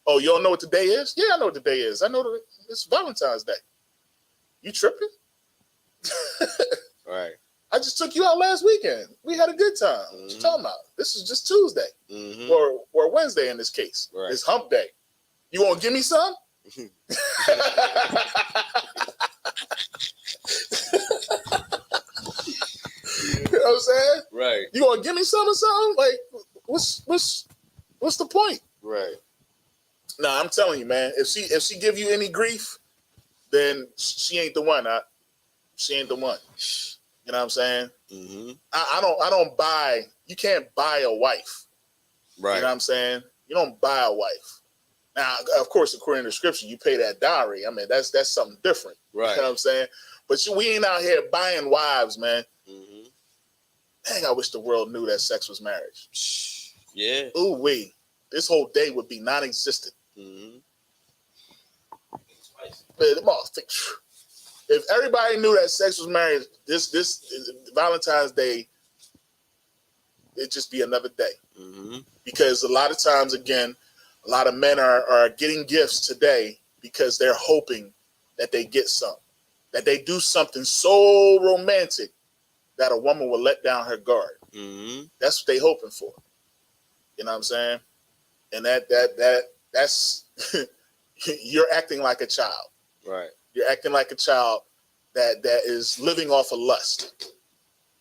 Oh, you don't know what the day is? Yeah, I know what the day is. I know that it's Valentine's Day. You tripping? Right. I just took you out last weekend. We had a good time. What you talking about? This is just Tuesday or Wednesday in this case. Right. It's hump day. You want to give me some? You know what I'm saying? Right. You gonna give me some or something? Like, what's the point? Right. Nah, I'm telling you, man. If she give you any grief, then she ain't the one. She ain't the one. You know what I'm saying? Mm-hmm. I don't buy. You can't buy a wife. Right. You know what I'm saying? You don't buy a wife. Now, of course, according to scripture, you pay that dowry. I mean, that's something different. Right. You know what I'm saying? But we ain't out here buying wives, man. Mm-hmm. Dang, I wish the world knew that sex was marriage. Yeah. Ooh, wee. This whole day would be non-existent. Mm-hmm. If everybody knew that sex was marriage, this Valentine's Day, it'd just be another day. Mm-hmm. Because a lot of times, again, a lot of men are getting gifts today because they're hoping that they get something, that they do something so romantic that a woman will let down her guard. Mm-hmm. That's what they hoping for. You know what I'm saying? And that's you're acting like a child. Right. You're acting like a child that is living off of lust.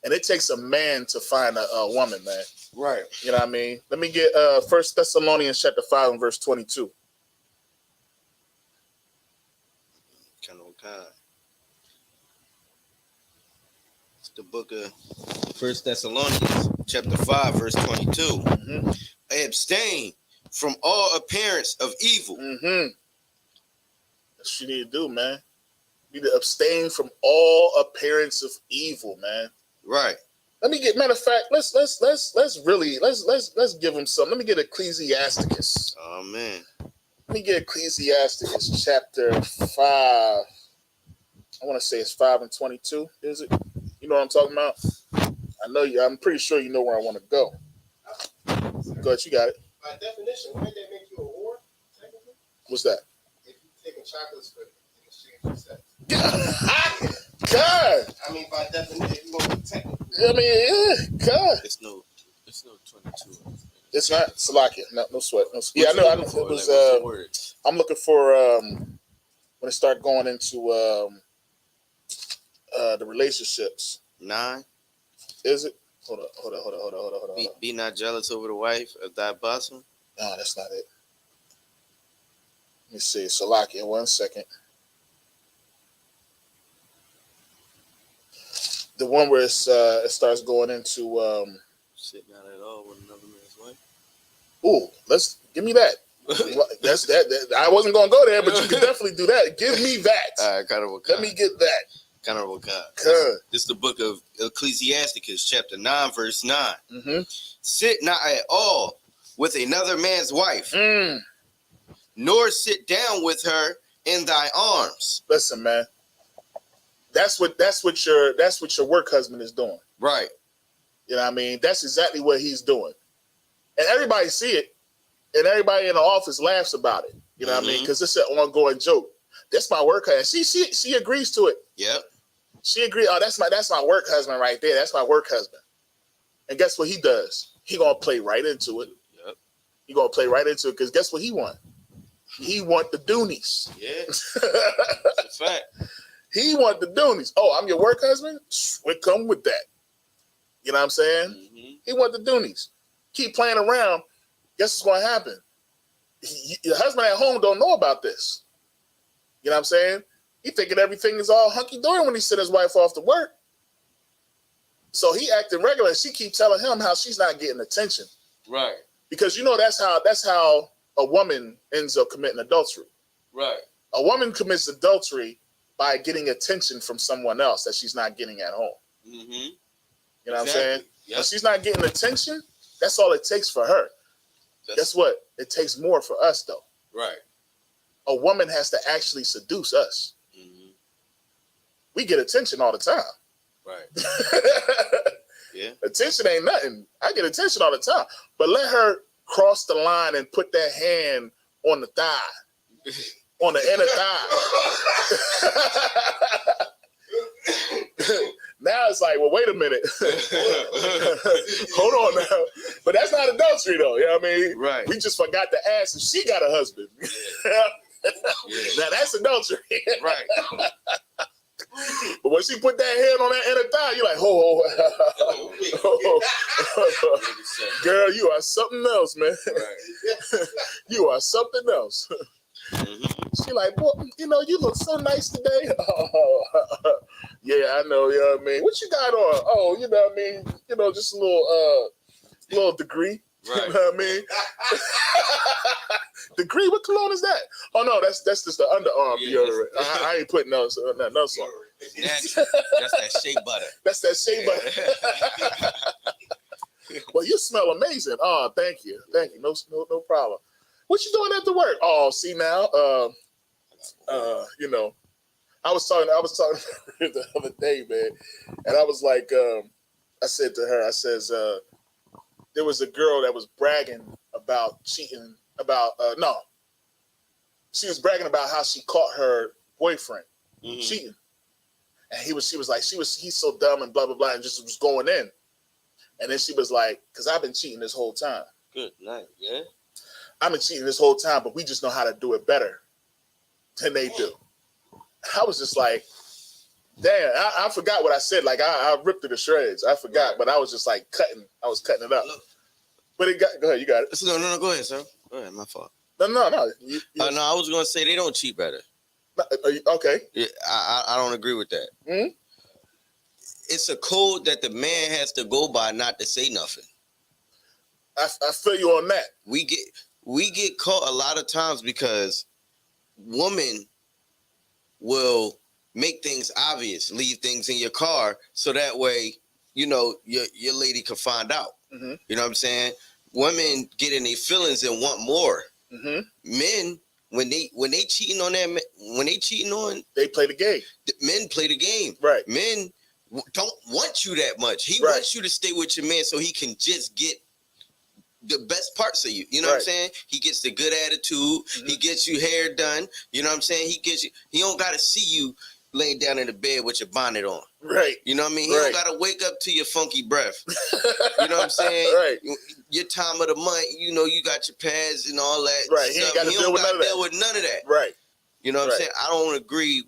And it takes a man to find a woman, man. Right. You know what I mean? Let me get 1 Thessalonians chapter 5 and verse 22. It's the book of 1 Thessalonians chapter 5 verse 22. Mm-hmm. Abstain from all appearance of evil. Mm-hmm. That's what you need to do, man. You need to abstain from all appearance of evil, man. Right. Let me get. Matter of fact, let's give him some. Let me get Ecclesiasticus. Oh man. Let me get Ecclesiasticus chapter 5. I want to say it's 5 and 22. Is it? You know what I'm talking about? I know you. I'm pretty sure you know where I want to go. Go ahead, you got it. By definition, wouldn't that make you a whore? Technically. What's that? If you're taking chocolates for in exchange for sex. God. I mean, by definition, if you want to be technical. I mean, yeah, God. It's no 22. It's not Salakia. No sweat. No, yeah, I know. It was. I'm looking for when it start going into the relationships. 9. Is it? Hold on. Be not jealous over the wife of thy bosom. No, that's not it. Let me see. Salakia. 1 second. The one where it starts going into sitting out at all with another man's wife. Ooh, let's give me that. That's that. I wasn't gonna go there, but you can definitely do that. Give me that. All right, kind of. Let me get that. Kind of. This is the book of Ecclesiasticus, chapter 9, verse 9. Mm-hmm. Sit not at all with another man's wife, nor sit down with her in thy arms. Listen, man. That's what your work husband is doing. Right. You know what I mean? That's exactly what he's doing. And everybody see it. And everybody in the office laughs about it. You know what I mean? Because it's an ongoing joke. That's my work husband. She agrees to it. Yep. She agreed. Oh, that's my work husband right there. That's my work husband. And guess what he does? He gonna play right into it. Yep. He gonna play right into it because guess what he want? He want the doonies. Yeah. That's a fact. He want the doonies. Oh, I'm your work husband? We come with that. You know what I'm saying? Mm-hmm. He want the doonies. Keep playing around. Guess what's going to happen? Your husband at home don't know about this. You know what I'm saying? He thinking everything is all hunky-dory when he sent his wife off to work. So he acting regular. She keep telling him how she's not getting attention. Right. Because you know that's how a woman ends up committing adultery. Right. A woman commits adultery by getting attention from someone else that she's not getting at home. Mm-hmm. You know what I'm saying? Yep. If she's not getting attention, that's all it takes for her. Guess what? It takes more for us though. Right. A woman has to actually seduce us. Mm-hmm. We get attention all the time. Right. Yeah. Attention ain't nothing. I get attention all the time. But let her cross the line and put that hand on the thigh, on the inner thigh. Now it's like, well, wait a minute. Hold on now. But that's not adultery though. You know what I mean? Right. We just forgot to ask if she got a husband. Yeah. Now that's adultery. Right. But when she put that hand on that inner thigh, you're like, girl, you are something else, man. Right. You are something else. Mm-hmm. She like, boy, you know, you look so nice today. Yeah, I know, you know what I mean? What you got on? Oh, you know what I mean? You know, just a little degree. Right. You know what I mean? Degree? What cologne is that? Oh no, that's just the underarm deodorant. I ain't putting nothing on. That's that shea butter. That's that shea butter. Well, you smell amazing. Oh, thank you. No problem. What you doing after work? Oh, see now, you know, I was talking the other day, man, and I was like, I said to her, I says, there was a girl that was bragging about cheating she was bragging about how she caught her boyfriend cheating. And he's so dumb and blah, blah, blah, and just was going in. And then she was like, because I've been cheating this whole time. Good night, yeah. I've been cheating this whole time, but we just know how to do it better than they do. I was just like, damn, I forgot what I said. Like, I ripped it to shreds. I forgot, but I was just like cutting it up. But go ahead, you got it. No, go ahead, sir. Go ahead, my fault. No. No, I was gonna say they don't cheat better. Okay. Yeah, I don't agree with that. Mm-hmm. It's a code that the man has to go by, not to say nothing. I feel you on that. We get caught a lot of times because women will make things obvious, leave things in your car, so that way, you know, your lady can find out. Mm-hmm. You know what I'm saying? Women get in their feelings and want more. Mm-hmm. Men, when they cheating on that, they play the game. Men play the game. Right. Men don't want you that much. He wants you to stay with your man so he can just get the best parts of you. You know what I'm saying? He gets the good attitude. Mm-hmm. He gets you hair done. You know what I'm saying? He don't got to see you laying down in the bed with your bonnet on. Right. You know what I mean? He don't got to wake up to your funky breath. You know what I'm saying? Right. Your time of the month, you know, you got your pads and all that. Right. He ain't got to deal with none of that. Right. You know what I'm saying? I don't agree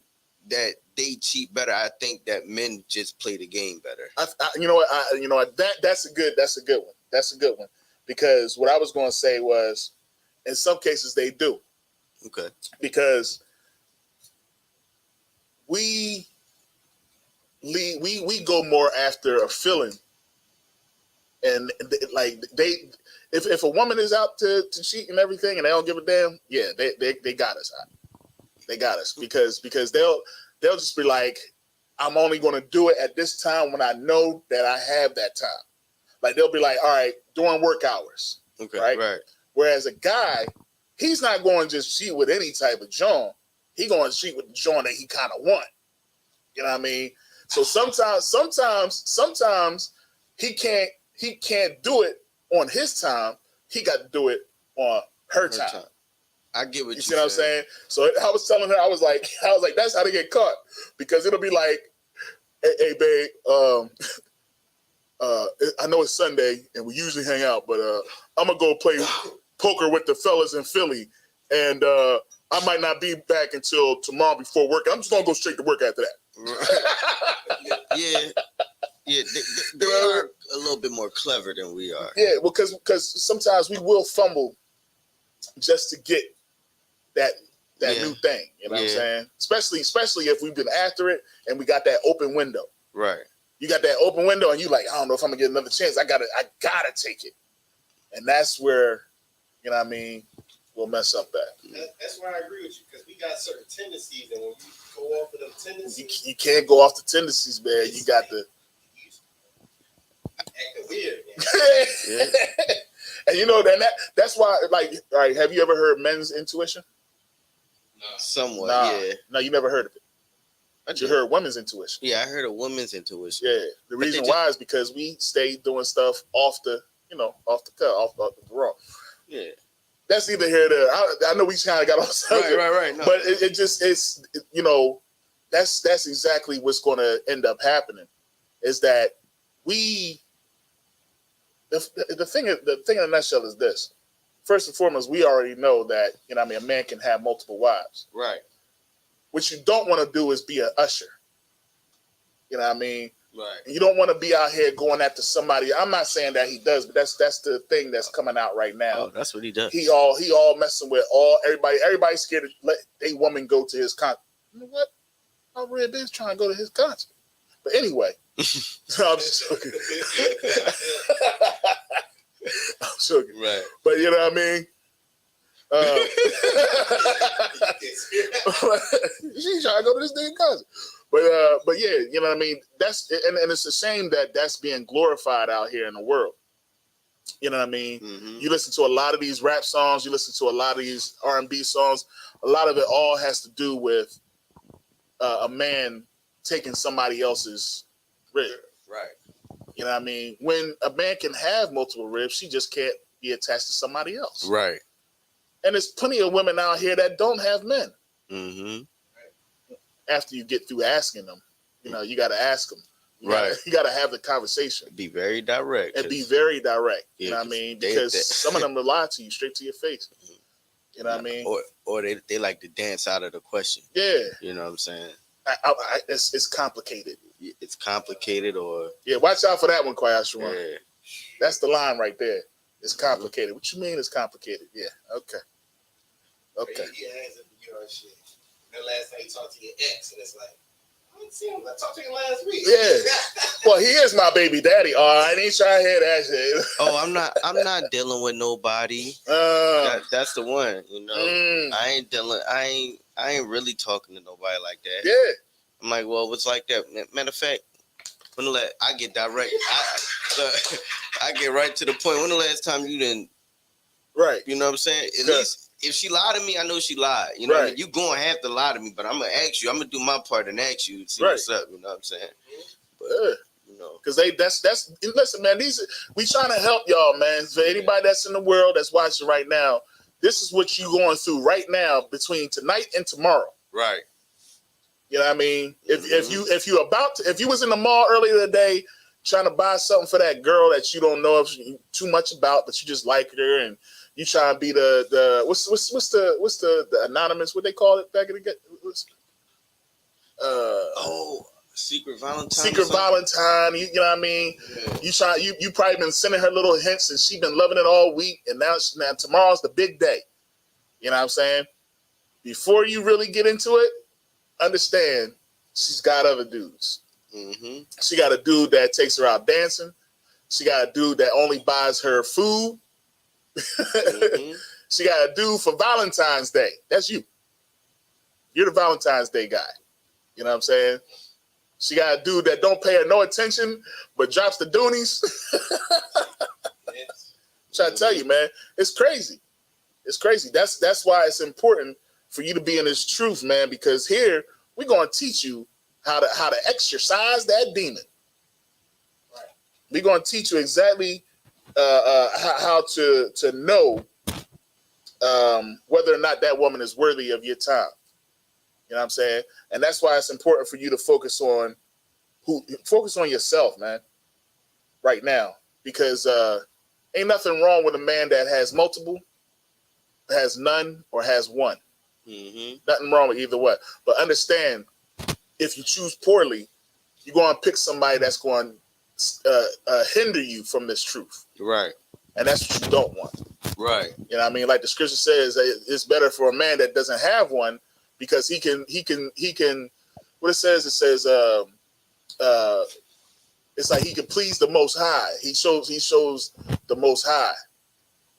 that they cheat better. I think that men just play the game better. You know what? That's a good one. That's a good one. Because what I was going to say was, in some cases they do. Okay. Because we go more after a feeling, and like if a woman is out to cheat and everything, and they don't give a damn, yeah, they got us. They got us because they'll just be like, I'm only going to do it at this time when I know that I have that time. Like they'll be like, all right, during work hours. Okay. Right. Whereas a guy, he's not going to just cheat with any type of joint. He going to cheat with the joint that he kind of want. You know what I mean? So sometimes he can't do it on his time. He got to do it on her time. I get what you see what I'm saying? So I was telling her, I was like, that's how they get caught, because it'll be like, hey babe, I know it's Sunday and we usually hang out, but I'm gonna go play poker with the fellas in Philly, and I might not be back until tomorrow before work. I'm just gonna go straight to work after that. Yeah, they are a little bit more clever than we are. Yeah, well, because sometimes we will fumble just to get that new thing. You know what I'm saying? Especially if we've been after it and we got that open window. Right. You got that open window, and you like, I don't know if I'm gonna get another chance. I gotta take it, and that's where, you know what I mean, we'll mess up at. That's where I agree with you, because we got certain tendencies, and when you go off of them tendencies, you can't go off the tendencies, man. You got to acting weird. And You know, that's why, like, all right, have you ever heard men's intuition? No. Somewhat, yeah. No, you never heard of it. But you heard women's intuition. Yeah, I heard of women's intuition. Yeah. The reason why is because we stay doing stuff off the cut, off the raw. Yeah. That's either here or there. I know we kind of got off subject. Right. No. But it's you know, that's exactly what's going to end up happening. Is that the thing in a nutshell is this. First and foremost, we already know that, you know what I mean, a man can have multiple wives. Right. What you don't want to do is be an usher. You know what I mean? Right. You don't want to be out here going after somebody. I'm not saying that he does, but that's the thing that's coming out right now. Oh, that's what he does. He all messing with everybody. Everybody's scared to let a woman go to his concert. You know what? I read this trying to go to his concert. But anyway, no, I'm just joking. I'm joking. Right. But you know what I mean? She's trying to go to this damn concert. But yeah, you know what I mean? That's and it's a shame that that's being glorified out here in the world. You know what I mean? Mm-hmm. You listen to a lot of these rap songs, you listen to a lot of these R&B songs. A lot of it all has to do with a man taking somebody else's rib. Right. You know what I mean? When a man can have multiple ribs, she just can't be attached to somebody else. Right. And there's plenty of women out here that don't have men. Mm-hmm. After you get through asking them, you know, you got to ask them. You got to have the conversation. Be very direct. And be very direct. Yeah, you know what I mean? Because some of them will lie to you straight to your face. You know what I mean? Or they like to dance out of the question. Yeah. You know what I'm saying? It's complicated. It's complicated or... Yeah, watch out for that one, Kwayashawan. Yeah. That's the line right there. It's complicated. What you mean it's complicated? Yeah, okay. Okay. Yeah, you know, shit. The last time you talked to your ex, and it's like, I didn't see him. I talked to him last week. Yeah. Well, he is my baby daddy. All right, ain't trying to hear that shit. Oh, I'm not dealing with nobody. That's the one. You know, I ain't really talking to nobody like that. Yeah. I'm like, well, it's like that. Matter of fact, I get direct. I get right to the point. When the last time you didn't? Right. You know what I'm saying? At least. If she lied to me, I know she lied. You know, what I mean? You gonna have to lie to me, but I'm gonna ask you. I'm gonna do my part and ask you to see what's up. You know what I'm saying? But, you know, because that's listen, man. We trying to help y'all, man. For anybody that's in the world that's watching right now, this is what you going through right now between tonight and tomorrow. Right. You know what I mean? If you was in the mall earlier today trying to buy something for that girl that you don't know too much about, but you just like her and you trying to be the what's the anonymous, what they call it back in the day? Secret Valentine. Secret Valentine. You know what I mean? Yeah. You probably been sending her little hints and she been loving it all week, and now tomorrow's the big day. You know what I'm saying? Before you really get into it, understand she's got other dudes. Mm-hmm. She got a dude that takes her out dancing. She got a dude that only buys her food. Mm-hmm. She got a dude for Valentine's Day. That's you. You're the Valentine's Day guy. You know what I'm saying? She got a dude that don't pay her no attention, but drops the doonies. Trying to tell you, man, it's crazy. It's crazy. That's why it's important for you to be in this truth, man, because here we're going to teach you how to exercise that demon. Right. We're going to teach you exactly how to know whether or not that woman is worthy of your time. You know what I'm saying? And that's why it's important for you to focus on yourself, man, right now. Because ain't nothing wrong with a man that has multiple, has none, or has one. Mm-hmm. Nothing wrong with either way. But understand, if you choose poorly, you're going to pick somebody that's going to hinder you from this truth. Right. And that's what you don't want. Right. You know what I mean? Like the scripture says, it's better for a man that doesn't have one, because he can what it says it's like he can please the Most High. He shows the Most High.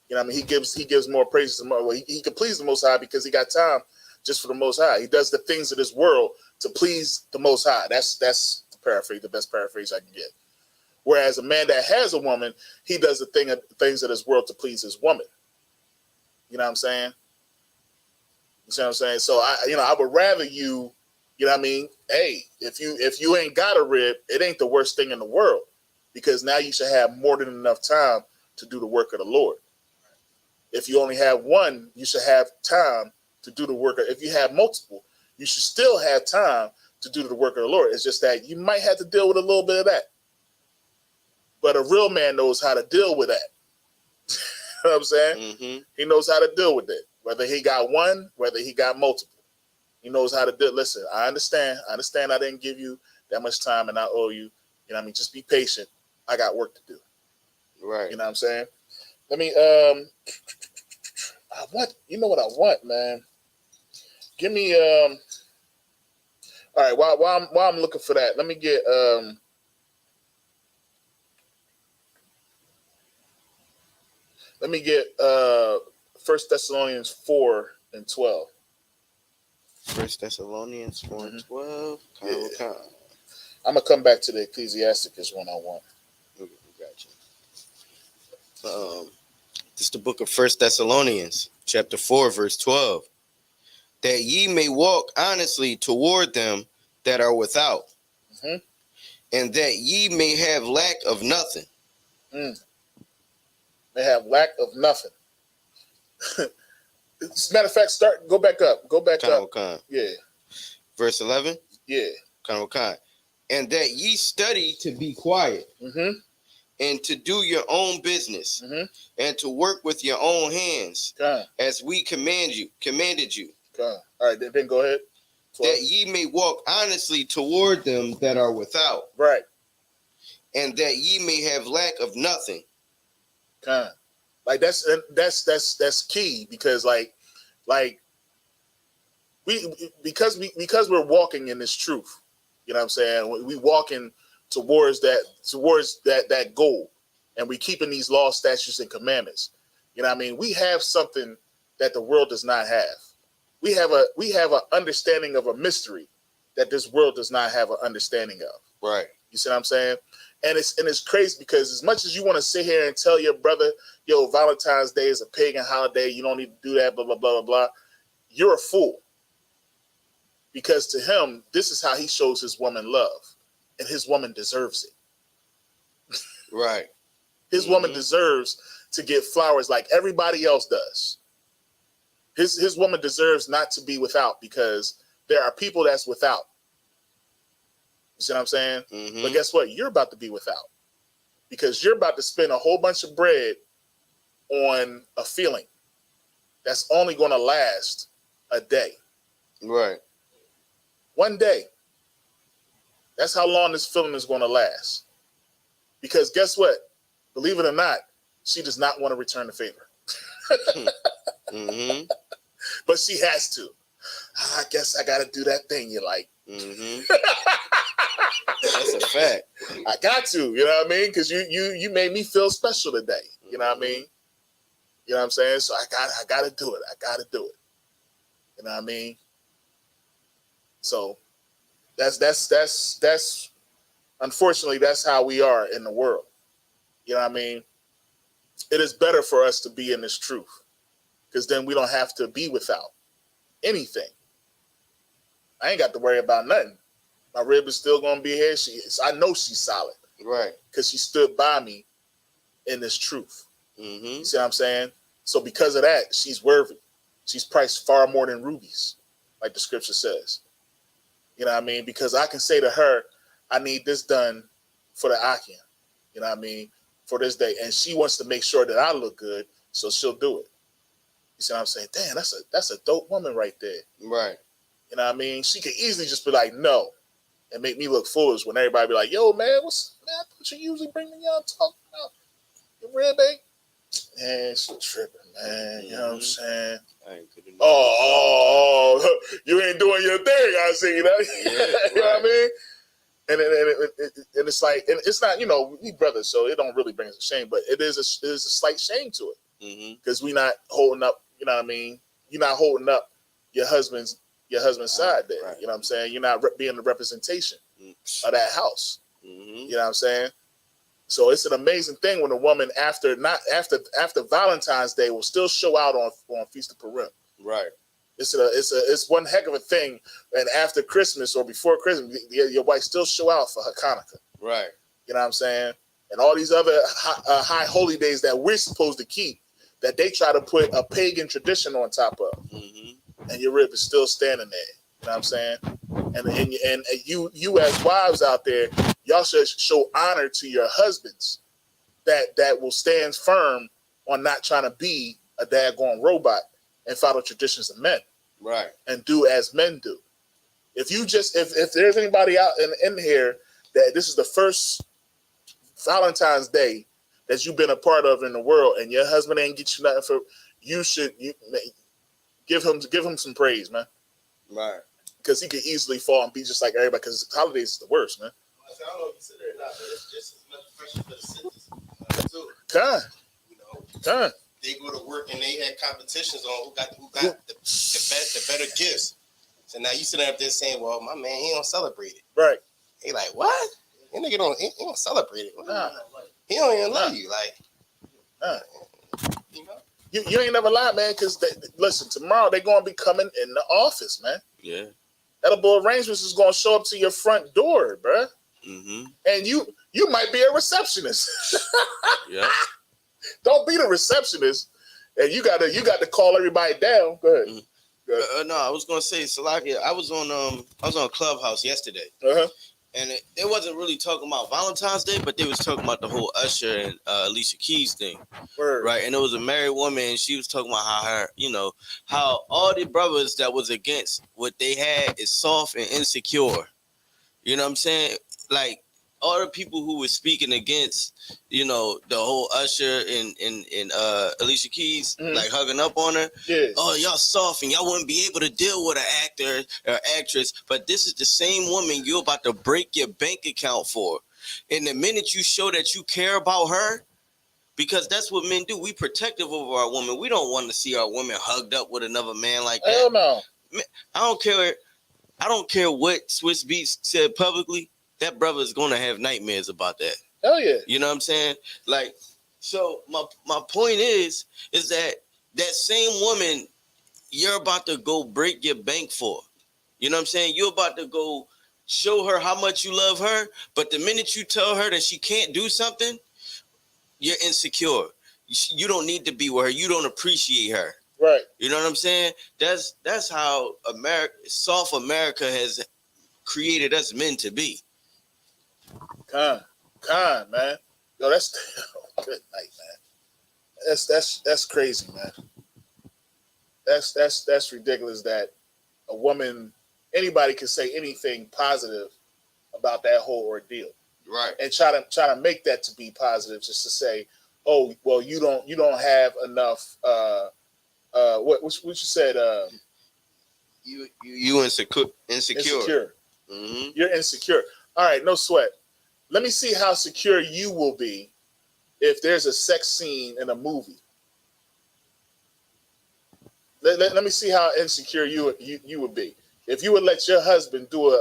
You know what I mean? He gives more praises to more. Well, he can please the Most High because he got time just for the Most High. He does the things of this world to please the Most High. That's the paraphrase, the best paraphrase I can get. Whereas a man that has a woman, he does the things of this world to please his woman. You know what I'm saying? You see what I'm saying? So I would rather you, you know what I mean? Hey, if you ain't got a rib, it ain't the worst thing in the world, because now you should have more than enough time to do the work of the Lord. If you only have one, you should have time to do the work. If you have multiple, you should still have time to do the work of the Lord. It's just that you might have to deal with a little bit of that. But a real man knows how to deal with that. You know what I'm saying? Mm-hmm. He knows how to deal with it. Whether he got one, whether he got multiple. He knows how to do it. Listen, I understand I didn't give you that much time and I owe you. You know what I mean? Just be patient. I got work to do. Right. You know what I'm saying? Let me you know what I want, man. Give me all right, while I'm looking for that, let me get 1 Thessalonians 4:12. 1 Thessalonians 4:12. Yeah. I'm gonna come back to the Ecclesiasticus one I want. Gotcha. This is the book of 1 Thessalonians, chapter 4, verse 12. That ye may walk honestly toward them that are without, and that ye may have lack of nothing. They have lack of nothing. As a matter of fact, go back up. Yeah. Verse 11. Yeah. And that ye study to be quiet, and to do your own business, and to work with your own hands, as we commanded you. All right, then go ahead. 12. That ye may walk honestly toward them that are without, right, and that ye may have lack of nothing. Like that's key, because because we're walking in this truth. You know what I'm saying? We walking towards that goal, and we keeping these laws, statutes, and commandments. You know what I mean? We have something that the world does not have. We have an understanding of a mystery that this world does not have an understanding of. Right. You see what I'm saying? And it's crazy, because as much as you want to sit here and tell your brother, yo, Valentine's Day is a pagan holiday, you don't need to do that, blah, blah, blah, blah, blah, you're a fool. Because to him, this is how he shows his woman love. And his woman deserves it. Right. His woman deserves to get flowers like everybody else does. His woman deserves not to be without, because there are people that's without. You see what I'm saying? But guess what? You're about to be without, because you're about to spend a whole bunch of bread on a feeling that's only going to last a day. Right. One day. That's how long this feeling is going to last. Because guess what? Believe it or not, she does not want to return the favor. But she has to. I guess I got to do that thing you like. That's a fact. I got to, you know what I mean? Because you made me feel special today. You know what I mean? You know what I'm saying? So I got to do it. I got to do it. You know what I mean? So that's unfortunately, that's how we are in the world. You know what I mean? It is better for us to be in this truth, because then we don't have to be without anything. I ain't got to worry about nothing. My rib is still going to be here. I know she's solid. Right. Because she stood by me in this truth. You see what I'm saying? So because of that, she's worthy. She's priced far more than rubies, like the scripture says. You know what I mean? Because I can say to her, I need this done for the Akim. You know what I mean? For this day. And she wants to make sure that I look good, so she'll do it. You see what I'm saying? Damn, that's a dope woman right there. Right. You know what I mean? She could easily just be like, no, and make me look foolish when everybody be like, yo, man, I thought you usually bring me y'all talking about your rib, eh? Man, she tripping, man. You know what I'm saying? Oh, you ain't doing your thing, I see, you know? Yeah, you know what I mean? And it's like, and it's not, you know, we brothers, so it don't really bring us a shame, but it is a slight shame to it, because we not holding up, you know what I mean? You're not holding up your husband's side there. Right. You know what I'm saying? You're not being the representation of that house. You know what I'm saying? So it's an amazing thing when a woman after Valentine's Day will still show out on Feast of Purim. Right. It's one heck of a thing. And after Christmas or before Christmas, your wife still show out for her Hanukkah. Right. You know what I'm saying? And all these other high holy days that we're supposed to keep, that they try to put a pagan tradition on top of. Mm-hmm. And your rib is still standing there. You know what I'm saying? And you as wives out there, y'all should show honor to your husbands that will stand firm on not trying to be a daggone robot and follow traditions of men. Right. And do as men do. If there's anybody out in here that this is the first Valentine's Day that you've been a part of in the world and your husband ain't get you nothing for, you give him some praise, man. Right. Because he could easily fall and be just like everybody, because holidays is the worst, man. I don't know if you said it or not, but it's just as much pressure for the citizens too. They go to work and they had competitions on who got the better gifts. So now you sitting up there saying, "Well, my man, he don't celebrate it." Right. He like, what? That nigga don't celebrate it. Nah. He don't even love you, like. You know. You ain't never lied, man. Because listen, tomorrow they're gonna be coming in the office, man. Yeah. Edible Arrangements is gonna show up to your front door, bruh. Mm-hmm. And you might be a receptionist. Yeah. Don't be the receptionist, and you got to call everybody down. Go ahead. No, I was gonna say, Salakia, I was on Clubhouse yesterday, and they wasn't really talking about Valentine's Day, but they was talking about the whole Usher and Alicia Keys thing, right? And it was a married woman, and she was talking about how all the brothers that was against what they had is soft and insecure. You know what I'm saying? Like all the people who were speaking against, the whole Usher and Alicia Keys, like hugging up on her. Yes. Oh, y'all soft and y'all wouldn't be able to deal with an actor or actress. But this is the same woman you're about to break your bank account for. And the minute you show that you care about her, because that's what men do. We protective over our woman. We don't want to see our woman hugged up with another man like that. Hell no. I don't care what Swiss Beats said publicly. That brother is going to have nightmares about that. Hell yeah. You know what I'm saying? Like, so my point is that same woman you're about to go break your bank for. You know what I'm saying? You're about to go show her how much you love her, but the minute you tell her that she can't do something, you're insecure. You don't need to be with her. You don't appreciate her. Right. You know what I'm saying? That's how soft America has created us men to be. Con, man. Yo, that's good night, man. That's crazy, man. That's ridiculous that a woman, anybody can say anything positive about that whole ordeal. Right. And try to make that to be positive, just to say, oh, well, you don't have enough what you said, you insecure. Mm-hmm. You're insecure. All right, no sweat. Let me see how secure you will be if there's a sex scene in a movie. Let me see how insecure you would be if you would let your husband do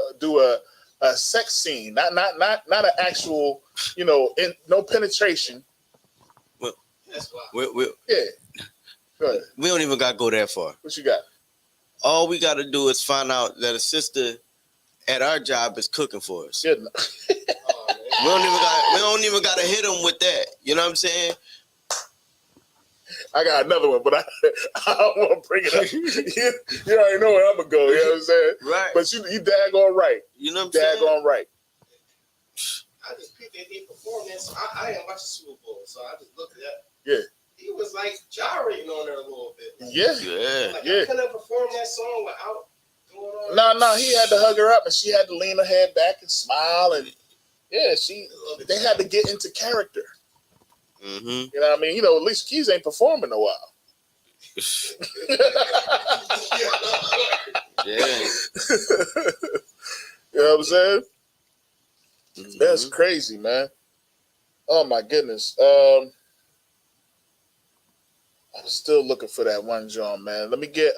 a sex scene, not an actual, no penetration. Well, that's why. Yeah. Go ahead. We don't even got to go that far. What you got? All we got to do is find out that a sister at our job is cooking for us. Good. We don't even got to hit them with that. You know what I'm saying? I got another one, but I don't want to bring it up. you already know where I'm gonna go. You know what I'm saying? Right. But you daggone right. You know what I'm saying? Daggone right. I just picked that he performed that. So I didn't watch the Super Bowl, so I just looked at that. Yeah. He was like gyrating on there a little bit. Like, yeah. I couldn't perform that song without going on. No, he had to hug her up, and she had to lean her head back and smile, and they had to get into character. Mm-hmm. You know what I mean? Alicia Keys ain't performed in a while. Yeah. You know what I'm saying? Mm-hmm. That's crazy, man. Oh my goodness. I'm still looking for that one, John, man. Let me get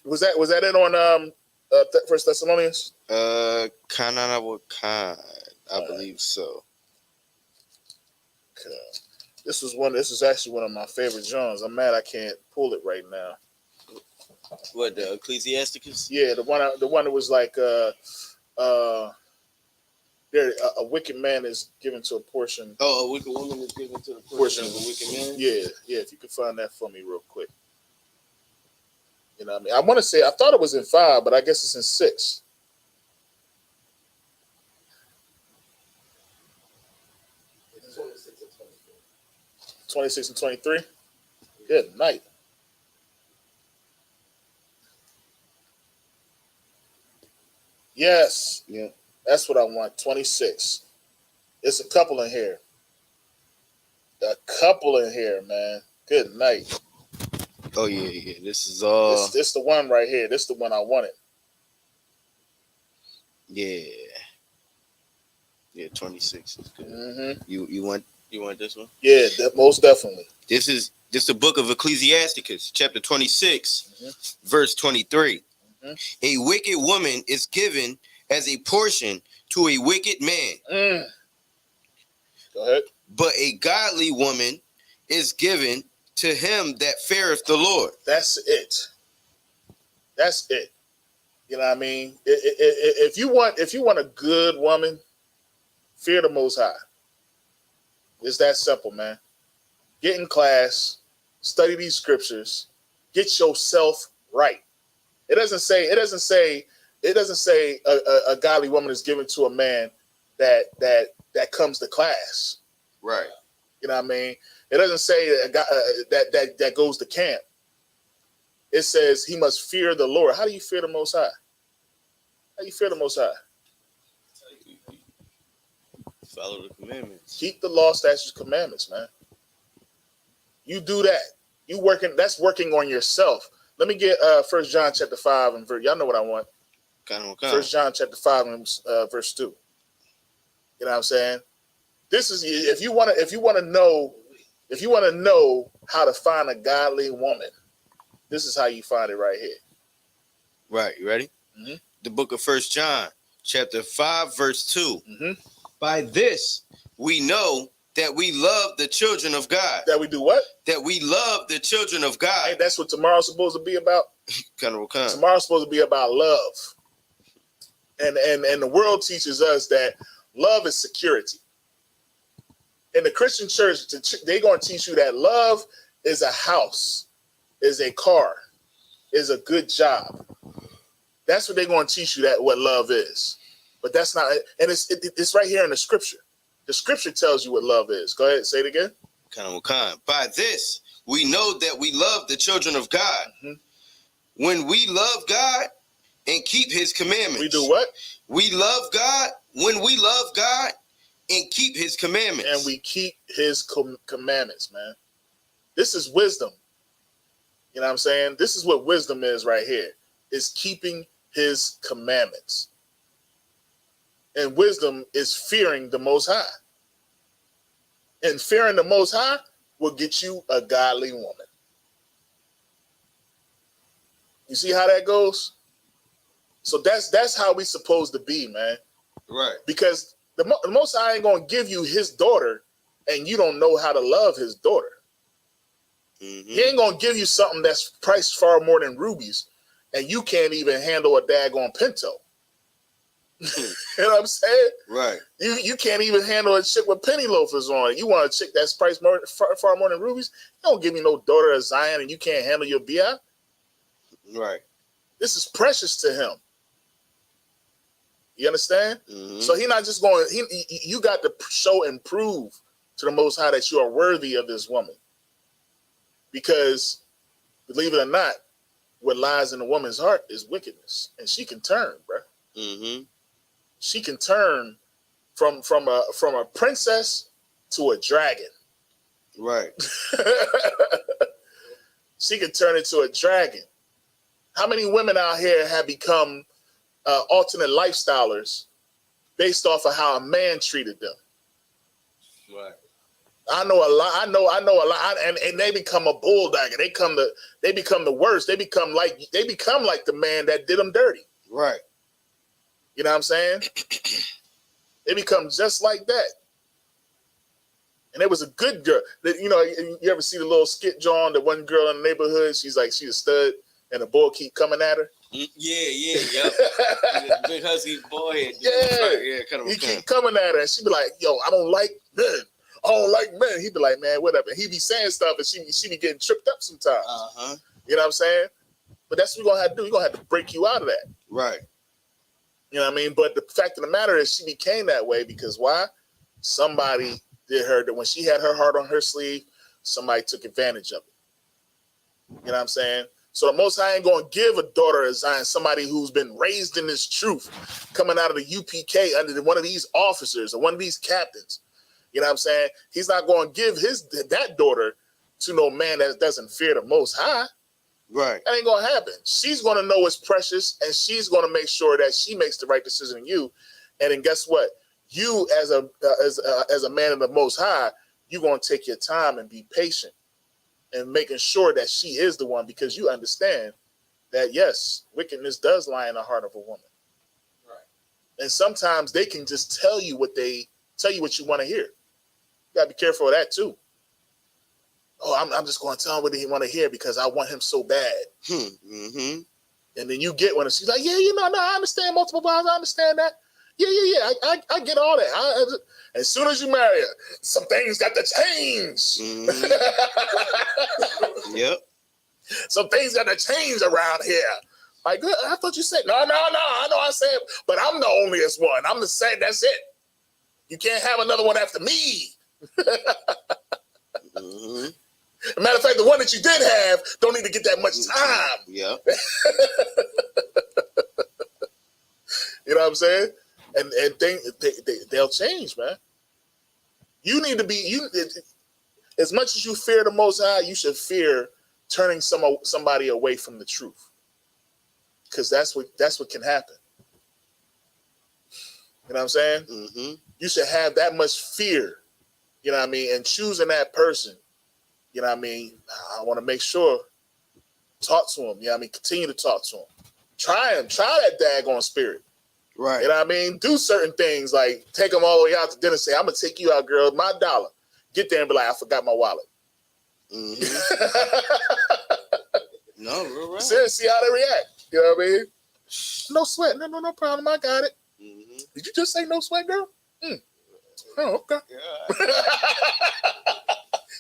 was that it on First Thessalonians? Kanana with Khan. I believe so. Okay. This is actually one of my favorite genres. I'm mad I can't pull it right now. What, the Ecclesiasticus? Yeah, the one that was like a wicked man is given to a portion. Oh, a wicked woman is given to the portion of a wicked man? Yeah, if you could find that for me real quick. You know what I mean? I thought it was in 5, but I guess it's in 6. It's 26 and 23. 26 and 23? Good night. Yes. Yeah. That's what I want. 26. It's a couple in here. Man. Good night. Oh, yeah. This is all. This the one right here. This the one I wanted. Yeah. Yeah, 26 is good. Mm-hmm. You want this one? Yeah, most definitely. This is the book of Ecclesiasticus, chapter 26, verse 23. A wicked woman is given as a portion to a wicked man. Go ahead. But a godly woman is given to him that feareth the Lord. That's it. You know what I mean? If you want a good woman, fear the Most High. It's that simple, man. Get in class, study these scriptures, get yourself right. It doesn't say a godly woman is given to a man that comes to class. Right. You know what I mean? It doesn't say that goes to camp. It says he must fear the Lord. How do you fear the Most High? How do you fear the Most High? Follow the commandments. Keep the law, statutes, commandments, man. You do that. That's working on yourself. Let me get 1 John chapter 5 and verse. Y'all know what I want. 1 John chapter 5 and verse 2. You know what I'm saying? This is if you want to know how to find a godly woman, this is how you find it right here. Right, you ready? Mm-hmm. The book of 1 John, chapter 5, verse 2. Mm-hmm. By this we know that we love the children of God. That we do what? That we love the children of God. Hey, that's what tomorrow's supposed to be about. Tomorrow's supposed to be about love. And the world teaches us that love is security. In the Christian church, they're going to teach you that love is a house, is a car, is a good job. That's what they're going to teach you, that what love is. But that's not, and it's right here in the scripture. The scripture tells you what love is. Go ahead, say it again. By this, we know that we love the children of God. Mm-hmm. When we love God and keep his commandments. We do what? We love God when we love God and keep his commandments. And we keep his commandments, man. This is wisdom. You know what I'm saying? This is what wisdom is right here. It's keeping his commandments. And wisdom is fearing the Most High. And fearing the Most High will get you a godly woman. You see how that goes? So that's how we supposed to be, man. Right. Because the Most High ain't going to give you his daughter and you don't know how to love his daughter. Mm-hmm. He ain't going to give you something that's priced far more than rubies and you can't even handle a daggone Pinto. You know what I'm saying? Right. You can't even handle a chick with penny loafers on it. You want a chick that's priced far more than rubies? Don't give me no daughter of Zion and you can't handle your BI. Right. This is precious to him. You understand? Mm-hmm. So he not just going. You got to show and prove to the Most High that you are worthy of this woman. Because, believe it or not, what lies in a woman's heart is wickedness, and she can turn, bro. Mm-hmm. She can turn from a princess to a dragon. Right. She can turn into a dragon. How many women out here have become alternate lifestylers based off of how a man treated them? Right. I know a lot. I know a lot, and they become a bulldogger. They become the worst. They become like the man that did them dirty. Right. You know what I'm saying? It becomes just like that. And it was a good girl. You know, you ever see the little skit, John? The one girl in the neighborhood, she's a stud, and the boy keep coming at her. Yeah. Big husky boy. Yeah, he keep coming at her, and she be like, "Yo, I don't like men. I don't like men." He be like, "Man, whatever." He be saying stuff, and she be getting tripped up sometimes. You know what I'm saying? But that's what we're gonna have to do. We're gonna have to break you out of that. Right. You know what I mean? But the fact of the matter is, she became that way because why? Somebody did her that when she had her heart on her sleeve, somebody took advantage of it. You know what I'm saying? So the Most High ain't gonna give a daughter of Zion somebody who's been raised in this truth, coming out of the UPK under one of these officers or one of these captains. You know what I'm saying? He's not gonna give that daughter to no man that doesn't fear the Most High. Right. That ain't gonna happen. She's gonna know what's precious, and she's gonna make sure that she makes the right decision in you. And then guess what? You as a man of the Most High, you're gonna take your time and be patient and making sure that she is the one, because you understand that yes, wickedness does lie in the heart of a woman. Right. And sometimes they can just tell you what you want to hear. You gotta be careful of that too. Oh, I'm just going to tell him what he want to hear because I want him so bad. Mm-hmm. And then you get one, and she's like, yeah, no, I understand multiple wives. I understand that. Yeah. I get all that. As soon as you marry her, some things got to change. Mm-hmm. Yep. Some things got to change around here. Like, I thought you said, no, I know I said, but I'm the onlyest one. I'm the same, that's it. You can't have another one after me. Mm-hmm. As a matter of fact, the one that you did have don't need to get that much time. Yeah. You know what I'm saying? And they'll change, man. You need to be as much as you fear the Most High, you should fear turning somebody away from the truth, because that's what can happen. You know what I'm saying? Mm-hmm. You should have that much fear. You know what I mean? And choosing that person. You know what I mean? I want to make sure. Talk to him. You know what I mean? Continue to talk to him. Try that daggone spirit. Right. You know what I mean? Do certain things like take them all the way out to dinner and say, I'm going to take you out, girl, my $1. Get there and be like, I forgot my wallet. Mm-hmm. No, real right. See how they react. You know what I mean? No sweat. No problem. I got it. Mm-hmm. Did you just say no sweat, girl? Oh, okay. Yeah.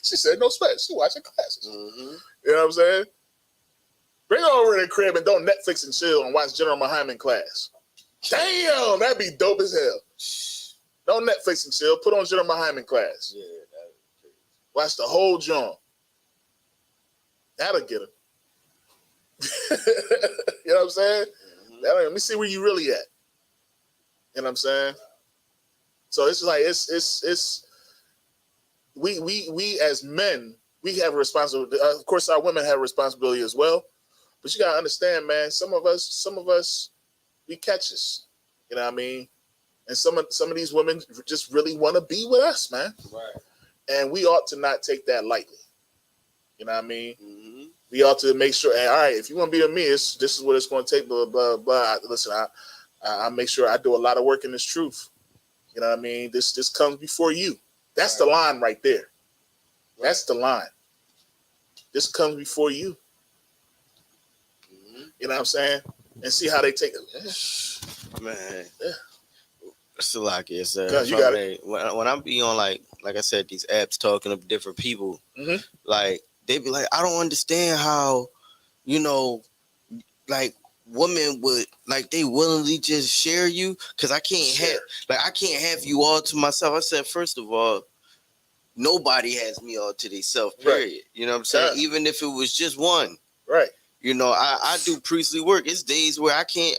She said no sweat. She watching classes. Mm-hmm. You know what I'm saying? Bring her over in the crib and don't Netflix and chill and watch General Muhammad class. Damn, that'd be dope as hell. Don't Netflix and chill. Put on General Muhammad class. Yeah, that'd be crazy. Watch the whole joint. That'll get her. You know what I'm saying? Mm-hmm. Let me see where you really at. You know what I'm saying? So it's like it's we as men, we have a responsibility. Of course, our women have a responsibility as well. But you gotta understand, man. Some of us, we catches. You know what I mean? And some of these women just really want to be with us, man. Right. And we ought to not take that lightly. You know what I mean? Mm-hmm. We ought to make sure. Hey, all right, if you want to be with me, this is what it's going to take. Blah blah blah. Listen, I make sure I do a lot of work in this truth. You know what I mean? This comes before you. That's right. The line right there. Right. That's the line. This comes before you. Mm-hmm. You know what I'm saying? And see how they take it. Man. Yeah. Salaki, sir. You got it. When I be on like I said, these apps talking to different people, mm-hmm. like they be like, I don't understand how, like women would like they willingly just share you, because I can't have you all to myself. I said, first of all, nobody has me all to themselves, period. Right. You know what I'm saying? Yeah. Even if it was just one. Right. I do priestly work. It's days where I can't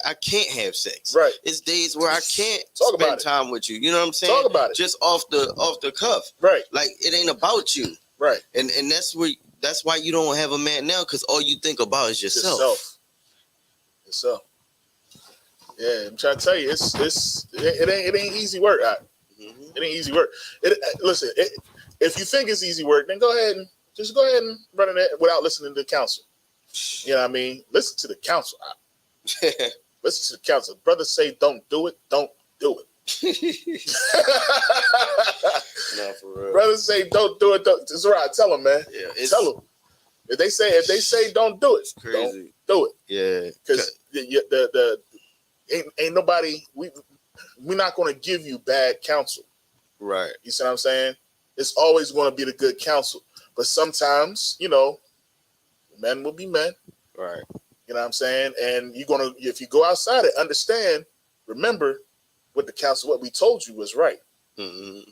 have sex. Right. It's days where I can't spend time with you. You know what I'm saying? Talk about it. Just off the cuff. Right. Like it ain't about you. Right. And that's why you don't have a man now, because all you think about is yourself. Yourself. Yeah, I'm trying to tell you, it ain't easy work. Mm-hmm. It ain't easy work. Listen, if you think it's easy work, then go ahead and run it without listening to counsel. You know what I mean? Listen to the counsel. Listen to the counsel. Brothers say don't do it. Don't do it. No, for real. Brothers say don't do it. It's right. Tell them, man. Yeah, tell them. If they say don't do it, crazy. Don't do it. Yeah, because the ain't nobody. We're not going to give you bad counsel. Right. You see what I'm saying? It's always going to be the good counsel. But sometimes, men will be men. Right. You know what I'm saying? And if you go outside it, understand, remember what what we told you was right. Mm-hmm.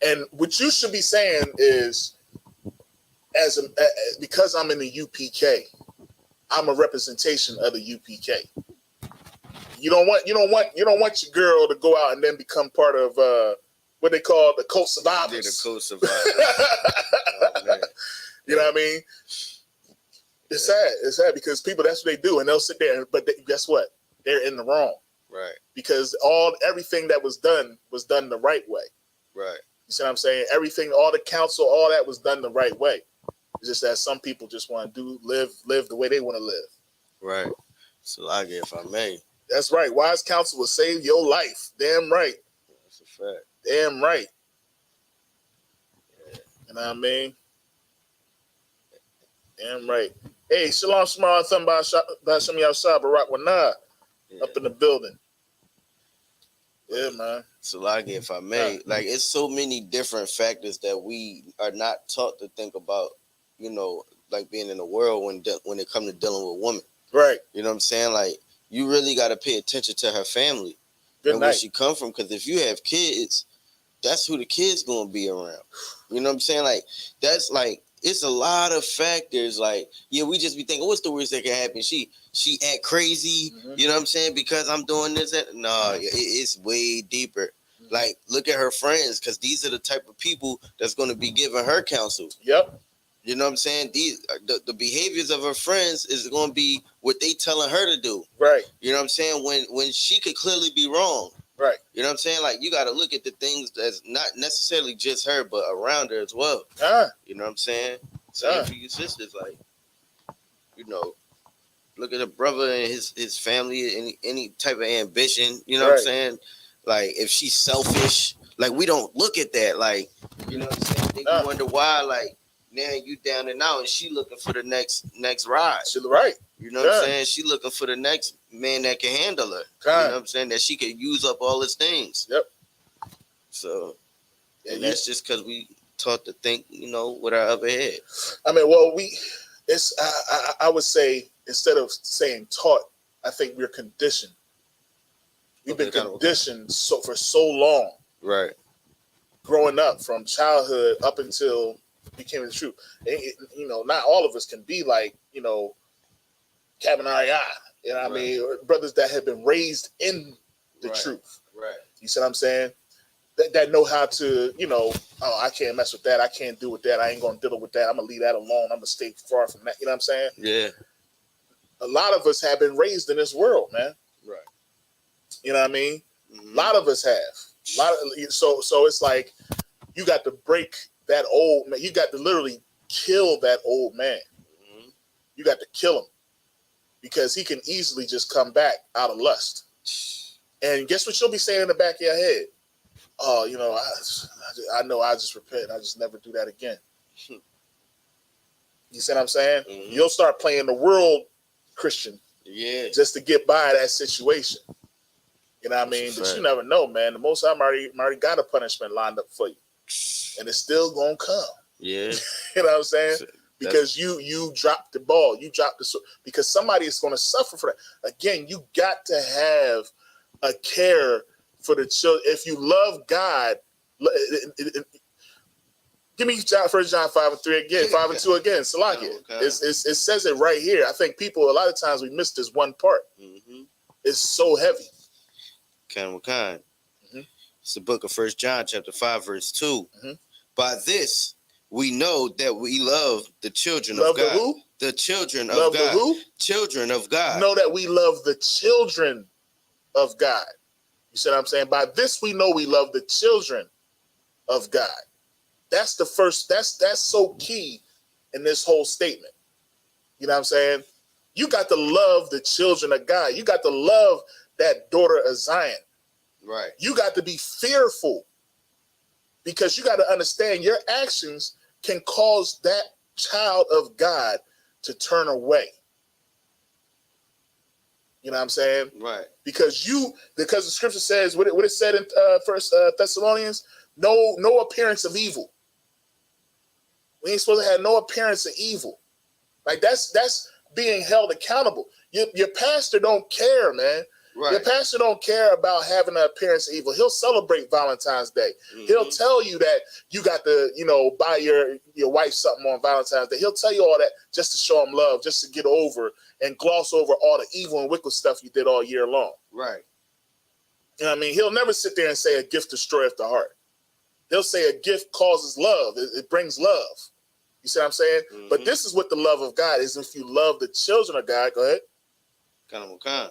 And what you should be saying is, because I'm in the UPK, I'm a representation of the UPK. You don't want your girl to go out and then become part of what they call the cult survivors. Yeah, the cult survivors. Oh, man. You know what I mean? It's sad. It's sad because people, that's what they do, and they'll sit there. But guess what? They're in the wrong. Right. Because everything that was done the right way. Right. You see what I'm saying? Everything, all the counsel, all that was done the right way. It's just that some people just want to live the way they want to live. Right. So I guess if I may. That's right. Wise counsel will save your life. Damn right. That's a fact. Damn right. Yeah. You know what I mean? Damn right. Hey, Shalom Shemar, something about some of y'all shop, Barack Wanah up in the building. Yeah, man. So like if I may, like it's so many different factors that we are not taught to think about, like being in the world when it comes to dealing with women. Right. You know what I'm saying? Like you really got to pay attention to her family and where she come from. Because if you have kids, that's who the kids gonna be around. You know what I'm saying? Like that's like it's a lot of factors. Like we just be thinking, what's the worst that can happen? She act crazy. Mm-hmm. You know what I'm saying? Because I'm doing this. No, it's way deeper. Mm-hmm. Like look at her friends, because these are the type of people that's gonna be giving her counsel. Yep. You know what I'm saying? The behaviors of her friends is going to be what they telling her to do. Right. You know what I'm saying? When she could clearly be wrong. Right. You know what I'm saying? Like you got to look at the things that's not necessarily just her, but around her as well. You know what I'm saying? Same for you sisters, like, look at a brother and his family, any type of ambition. You know what I'm saying? Like if she's selfish, like we don't look at that. Like, you know what I'm saying? Then you wonder why, like. Now you down and out, and she looking for the next ride. She's right. You know what I'm saying? She looking for the next man that can handle her. You know what I'm saying? That she can use up all his things. Yep. So, and that's just because we taught to think, with our upper head. I mean, well, I would say instead of saying taught, I think we're conditioned. We've been conditioned for so long. Right. Growing up from childhood up until became the truth. Not all of us can be like, Cabin Ariah, what I mean? Or brothers that have been raised in the truth. Right. You see what I'm saying? That know how to, I can't mess with that. I can't do with that. I ain't going to deal with that. I'm going to leave that alone. I'm going to stay far from that. You know what I'm saying? Yeah. A lot of us have been raised in this world, man. Right. You know what I mean? Mm-hmm. A lot of us have. So it's like you got to break that old man. You got to literally kill that old man. Mm-hmm. You got to kill him because he can easily just come back out of lust. And guess what you'll be saying in the back of your head? Oh, I know I just repent. I just never do that again. You see what I'm saying? Mm-hmm. You'll start playing the world Christian. Yeah. Just to get by that situation. You know what I mean? But you never know, man. The Most High already got a punishment lined up for you. And it's still gonna come. Yeah. You know what I'm saying? Because you dropped the ball. You dropped because somebody is gonna suffer for that. Again, you got to have a care for the children. If you love God, give me 1 John 5:3 again, 5 and 2 again. Salakia. It says it right here. I think people a lot of times we miss this one part. Mm-hmm. It's so heavy. Kind. It's the book of 1 John chapter 5 verse 2. Mm-hmm. By this we know that we love the children of God. Who? The children love of God. The who? Children of God. Know that we love the children of God. You see what I'm saying? By this we know we love the children of God. That's the first. That's so key in this whole statement. You know what I'm saying? You got to love the children of God. You got to love that daughter of Zion. Right. You got to be fearful because you got to understand your actions can cause that child of God to turn away. You know what I'm saying? Right. Because the scripture says what it said in First Thessalonians, no appearance of evil. We ain't supposed to have no appearance of evil. Like that's being held accountable. Your pastor don't care, man. Right. Your pastor don't care about having an appearance of evil. He'll celebrate Valentine's Day. Mm-hmm. He'll tell you that you got to, buy your wife something on Valentine's Day. He'll tell you all that just to show him love, just to get over and gloss over all the evil and wicked stuff you did all year long. Right. You know what I mean? He'll never sit there and say a gift destroyeth the heart. He'll say a gift causes love. It brings love. You see what I'm saying? Mm-hmm. But this is what the love of God is. If you love the children of God, go ahead. Kind.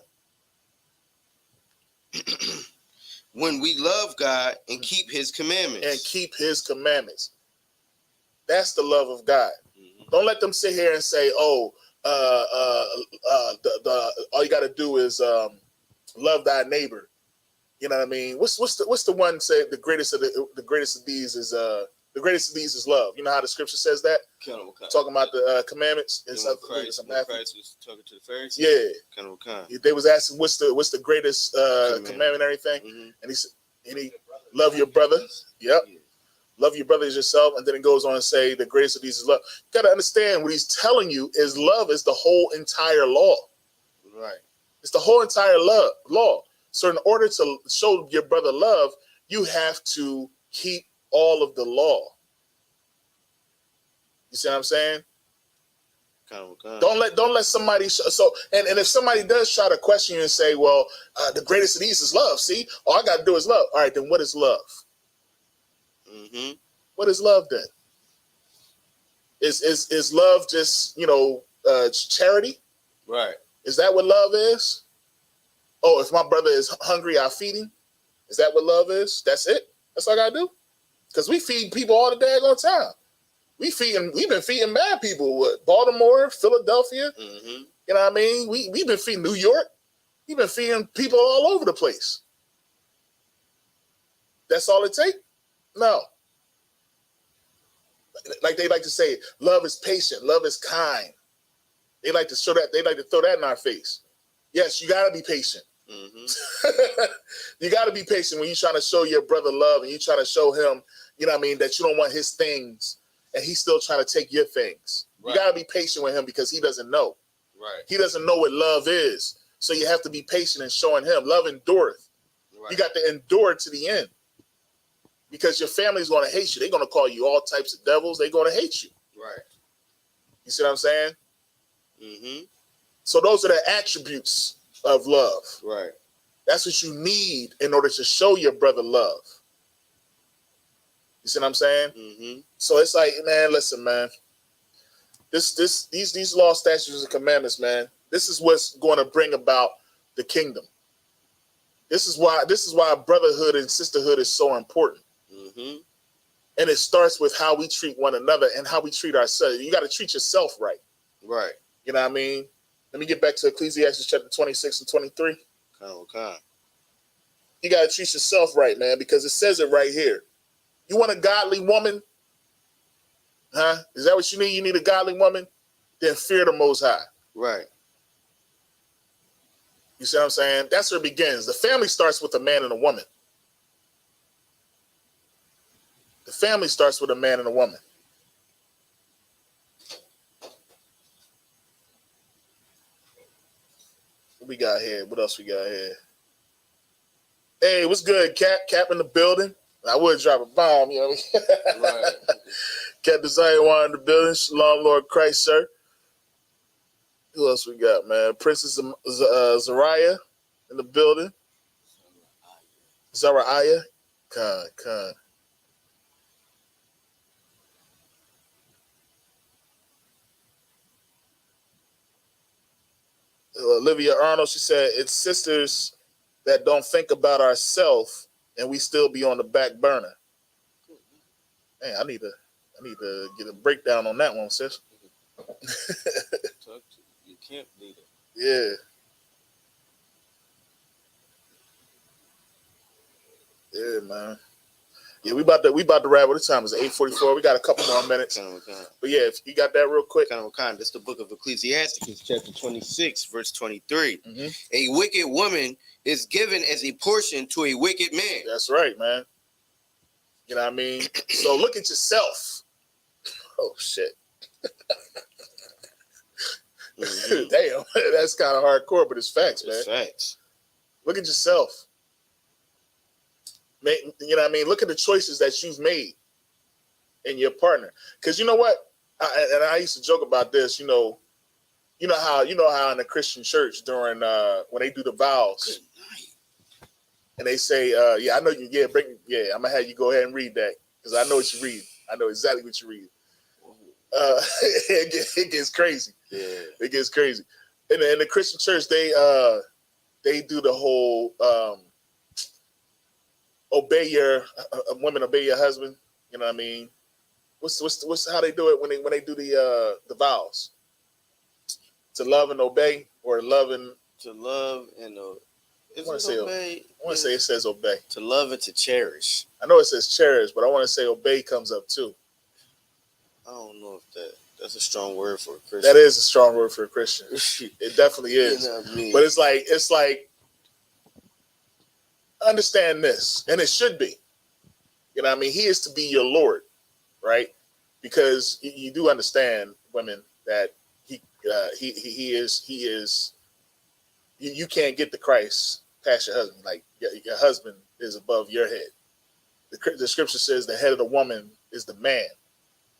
When we love God and keep his commandments. That's the love of God. Mm-hmm. Don't let them sit here and say, all you got to do is love thy neighbor. You know what I mean? What's the one say the greatest of these is love. You know how the scripture says that? Talking about the commandments. Christ was talking to the Pharisees. Yeah. They was asking what's the greatest commandment and everything, mm-hmm. and he said, love your brother. Yep. Yeah. Love your brother as yourself, and then it goes on and say the greatest of these is love. You got to understand what he's telling you is love is the whole entire law. Right. It's the whole entire law. So in order to show your brother love, you have to keep all of the law. You see what I'm saying? Don't let somebody and if somebody does try to question you and say, well, the greatest of these is love. See, all I got to do is love. All right, then what is love? Mm-hmm. What is love then? Is love just charity? Right. Is that what love is? Oh, if my brother is hungry, I feed him. Is that what love is? That's it. That's all I gotta do. Because we feed people all the daggone time. We've been feeding mad people. What, Baltimore, Philadelphia. Mm-hmm. You know what I mean? We've been feeding New York. We've been feeding people all over the place. That's all it takes? No. Like they like to say, love is patient, love is kind. They like to show that. They like to throw that in our face. Yes, you gotta be patient. Mm-hmm. You got to be patient when you're trying to show your brother love and you're trying to show him, that you don't want his things and he's still trying to take your things. Right. You got to be patient with him because he doesn't know. Right. He doesn't know what love is. So you have to be patient in showing him. Love endureth. Right. You got to endure to the end because your family's going to hate you. They're going to call you all types of devils. They're going to hate you. Right. You see what I'm saying? Mm-hmm. So those are the attributes of love. Right. That's what you need in order to show your brother love. You see what I'm saying? Mm-hmm. So it's like, man, listen, man. These law, statutes, and commandments, man. This is what's going to bring about the kingdom. This is why brotherhood and sisterhood is so important. Mm-hmm. And it starts with how we treat one another and how we treat ourselves. You got to treat yourself right. Right. You know what I mean? Let me get back to Ecclesiastes chapter 26 and 23. You got to treat yourself right, man, because it says it right here. You want a godly woman? Huh? Is that what you need? You need a godly woman? Then fear the Most High. Right. You see what I'm saying? That's where it begins. The family starts with a man and a woman. The family starts with a man and a woman. What we got here? What else we got here? Hey, what's good, Cap? Cap in the building. I would drop a bomb, you know what I mean? Right. Cap Desire One in the building. Shalom, Lord Christ, sir. Who else we got, man? Princess Zariah in the building. Zariah. God. Olivia Arnold, she said, it's sisters that don't think about ourselves and we still be on the back burner. Man, I need to get a breakdown on that one, sis. You can't lead it. Yeah. Yeah, man. Yeah, we about to wrap. What time is it? 8:44. We got a couple more minutes. But yeah, if you got that real quick. This is the book of Ecclesiastes, chapter 26, verse 23. Mm-hmm. A wicked woman is given as a portion to a wicked man. That's right, man. You know what I mean? So look at yourself. Oh shit. Mm-hmm. Damn, that's kind of hardcore, but it's facts, man. It's facts. Look at yourself. You know what I mean? Look at the choices that you've made in your partner. Because you know what? I used to joke about this. You know how in the Christian church during when they do the vows, and they say, "Yeah, I know you. Yeah, I'm gonna have you go ahead and read that because I know what you read. I know exactly what you read." It gets crazy. Yeah, it gets crazy. In the Christian church, they do the whole obey your women, obey your husband. You know what I mean? What's how they do it when they do the vows? To love and obey, or love and to love and I want to say obey. I want to say it says obey. To love and to cherish. I know it says cherish, but I want to say obey comes up too. I don't know if that's a strong word for a Christian. That is a strong word for a Christian. It definitely is. You know what I mean? But it's like understand this, and it should be. You know what I mean? He is to be your Lord, right? Because you do understand, women, that he is. You can't get to Christ past your husband. Like your husband is above your head. The scripture says the head of the woman is the man.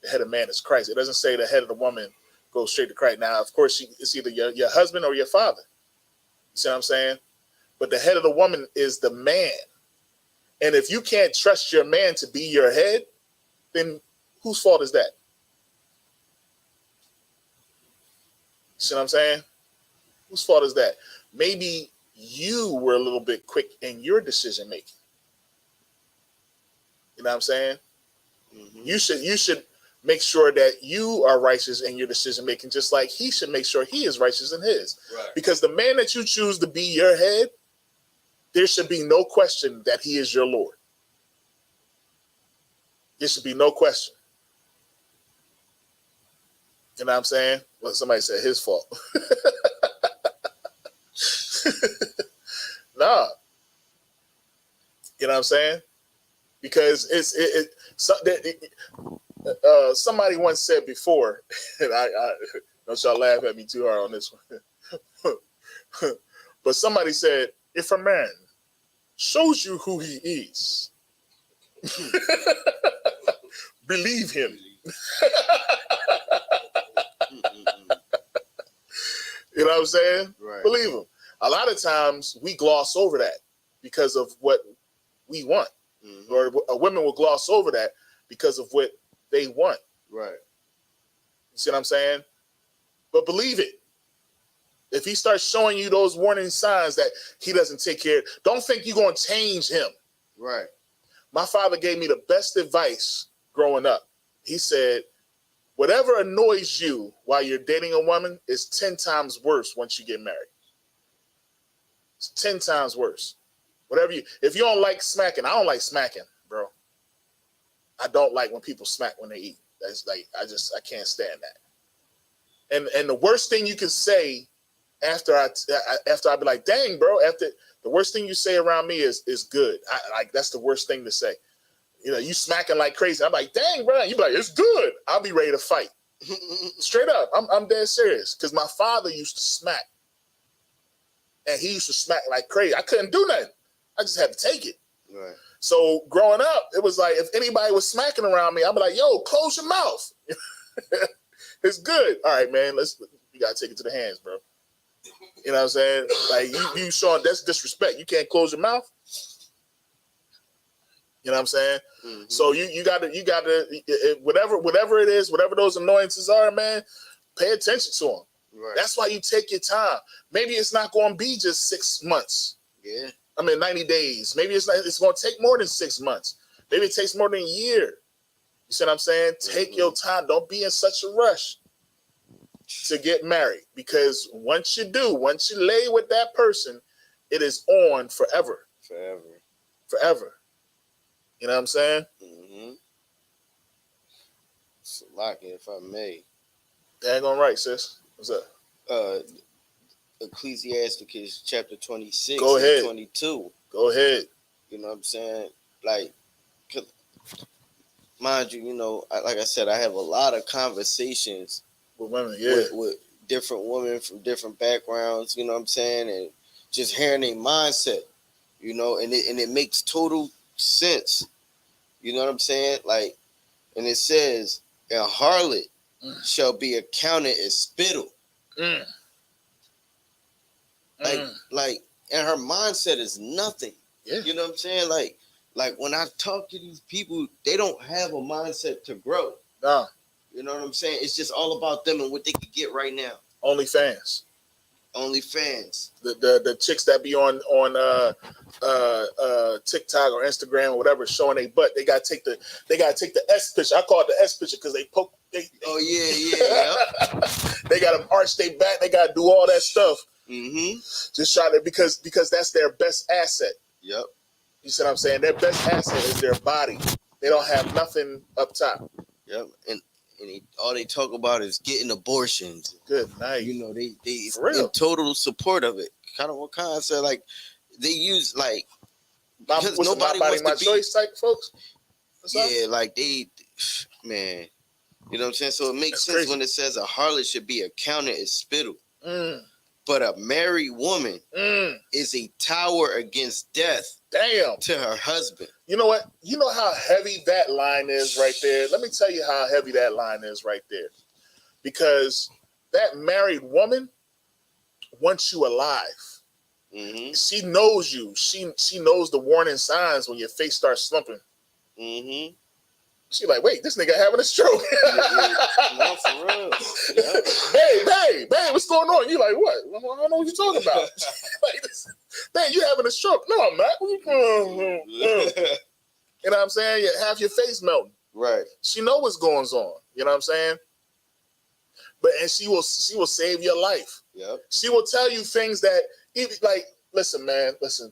The head of man is Christ. It doesn't say the head of the woman goes straight to Christ. Now, of course, it's either your husband or your father. You see what I'm saying? But the head of the woman is the man. And if you can't trust your man to be your head, then whose fault is that? See what I'm saying? Whose fault is that? Maybe you were a little bit quick in your decision making. You know what I'm saying? Mm-hmm. You should make sure that you are righteous in your decision making, just like he should make sure he is righteous in his. Right. Because the man that you choose to be your head, there should be no question that he is your Lord. There should be no question. You know what I'm saying? Well, somebody said his fault. Nah. You know what I'm saying? Because somebody once said before, and I don't y'all laugh at me too hard on this one. But somebody said, if a man shows you who he is, believe him. You know what I'm saying? Right. Believe him. A lot of times we gloss over that because of what we want. Mm-hmm. Or women will gloss over that because of what they want. Right. You see what I'm saying? But believe it. If he starts showing you those warning signs that he doesn't take care, don't think you're going to change him. Right. My father gave me the best advice growing up. He said, whatever annoys you while you're dating a woman is 10 times worse once you get married. It's 10 times worse. If you don't like smacking, I don't like smacking, bro. I don't like when people smack when they eat. That's like, I can't stand that. And the worst thing you can say after I be like, dang, bro, the worst thing you say around me is good. That's the worst thing to say. You know, you smacking like crazy. I'm like, dang, bro. You be like, it's good. I'll be ready to fight. Straight up. I'm dead serious. Because my father used to smack. And he used to smack like crazy. I couldn't do nothing. I just had to take it. Right. So growing up, it was like, if anybody was smacking around me, I'd be like, yo, close your mouth. It's good. All right, man. You got to take it to the hands, bro. You know what I'm saying? Like, you showing, that's disrespect. You can't close your mouth. You know what I'm saying? Mm-hmm. So you gotta whatever it is, whatever those annoyances are, man, pay attention to them. Right. That's why you take your time. Maybe it's not going to be just 6 months. Yeah. 90 days. Maybe it's going to take more than 6 months. Maybe it takes more than a year. You see what I'm saying? Mm-hmm. Take your time. Don't be in such a rush to get married, because once you lay with that person, it is on forever. Forever. You know what I'm saying? Mm-hmm. Salaki, if I may. Daggone right, sis. What's up? Ecclesiasticus chapter 26 Go ahead. and 22. Go ahead. You know what I'm saying? Like, mind you, you know, like I said, I have a lot of conversations with women, yeah, with different women from different backgrounds, you know what I'm saying? And just hearing their mindset, you know, and it makes total sense. You know what I'm saying? Like, and it says, a harlot shall be accounted as spittle. Like, and her mindset is nothing. Yeah. You know what I'm saying? Like when I talk to these people, they don't have a mindset to grow. Nah. You know what I'm saying? It's just all about them and what they can get right now. OnlyFans. The chicks that be on TikTok or Instagram or whatever showing their butt, they gotta take the S picture. I call it the S picture because they poke. Oh yeah. They gotta arch their back. They gotta do all that stuff. Mm-hmm. Just try to because that's their best asset. Yep. You see what I'm saying? Their best asset is their body. They don't have nothing up top. Yep. And all they talk about is getting abortions. Good night. You know, they in total support of it. Kind of what Khan said, like they use like because nobody wants to be choice type folks. Yeah, like they, man, you know what I'm saying. So it makes sense when it says a harlot should be accounted as spittle, but a married woman is a tower against death. Damn. To her husband. You know what? You know how heavy that line is right there? Let me tell you how heavy that line is right there. Because that married woman wants you alive. Mm-hmm. She knows you. She knows the warning signs when your face starts slumping. Mm-hmm. She like, wait, this nigga having a stroke. No, for real. Yeah. Babe, what's going on? You like, what? I don't know what you're talking about. Like, babe, you having a stroke? No, I'm not. You know what I'm saying? You have your face melting. Right. She know what's going on. You know what I'm saying? And she will save your life. Yep. She will tell you things that even like, listen, man, listen.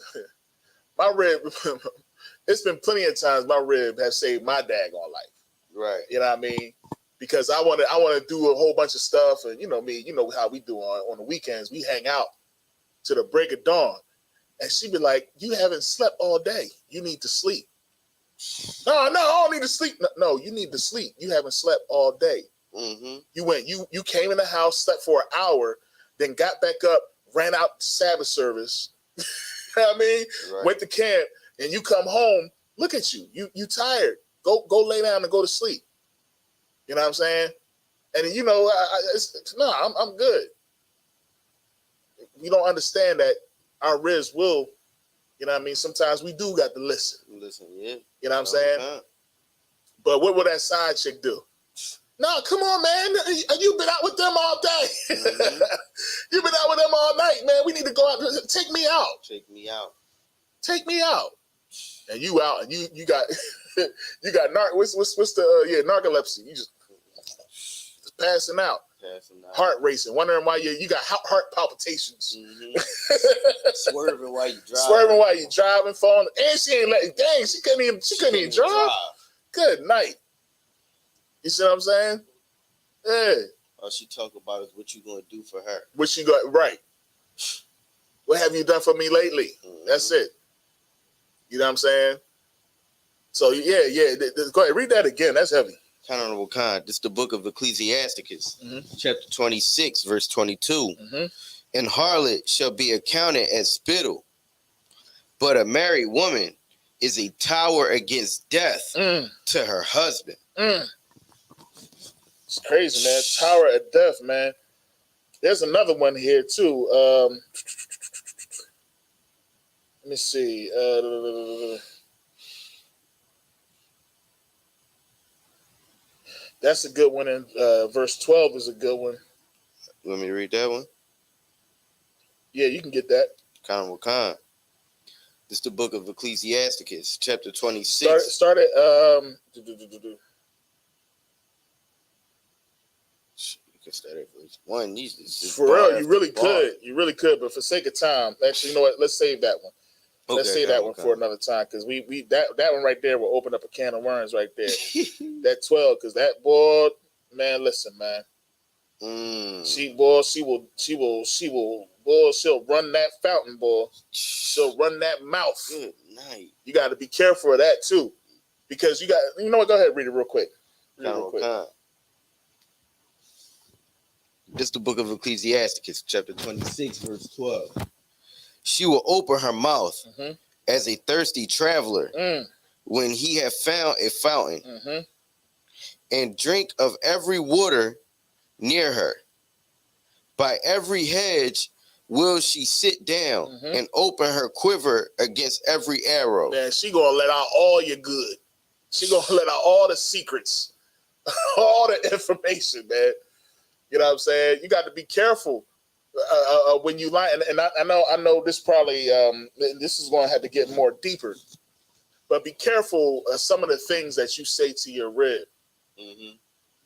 My rib. It's been plenty of times my rib has saved my daggone life. Right. You know what I mean? Because I want to do a whole bunch of stuff, and you know me, you know how we do on the weekends. We hang out to the break of dawn, and she be like, "You haven't slept all day. You need to sleep." No, I don't need to sleep. No, you need to sleep. You haven't slept all day. Mm-hmm. You came in the house, slept for an hour, then got back up, ran out to Sabbath service. You know what I mean? Right. Went to camp. And you come home, look at you. You tired. Go lay down and go to sleep. You know what I'm saying? And you know, I'm good. You don't understand that our ribs will, you know what I mean? Sometimes we do got to listen. Listen, yeah. You know what I'm saying? But what will that side chick do? No, come on, man. You've been out with them all day. Mm-hmm. You've been out with them all night, man. We need to go out. Take me out. Take me out. Take me out. And you out, and you got what's the narcolepsy? You just passing out, heart racing, wondering why you got heart palpitations, swerving while you driving, falling, and she ain't letting. Dang, she couldn't even drive. Good night. You see what I'm saying? Yeah. All she talk about is what you gonna do for her. What you got right? What have you done for me lately? Mm-hmm. That's it. You know what I'm saying? So yeah. Go ahead, read that again. That's heavy. Honorable Khan. This is the book of Ecclesiasticus, chapter 26, verse 22. Mm-hmm. And harlot shall be accounted as spittle, but a married woman is a tower against death to her husband. It's crazy, man. Tower of death, man. There's another one here too. Let me see. That's a good one. And verse 12 is a good one. Let me read that one. Yeah, you can get that. Khan. This is the book of Ecclesiasticus, chapter 26. Start at You can start at verse 1. For real, you really could. You really could, but for sake of time, actually, you know what? Let's save that one. Let's say that one for another time, because that one right there will open up a can of worms right there. That 12, because that boy, man, listen, man. She'll run that fountain, boy. She'll run that mouth. Good night. You got to be careful of that too, because you know what? Go ahead, read it real quick. This is the book of Ecclesiasticus, chapter 26, verse 12. She will open her mouth as a thirsty traveler when he have found a fountain, and drink of every water near her. By every hedge will she sit down and open her quiver against every arrow. Man, she gonna let out all your good. She gonna let out all the secrets, all the information, man. You know what I'm saying? You got to be careful when you lie. And I know this probably this is going to have to get more deeper. But be careful of some of the things that you say to your rib. You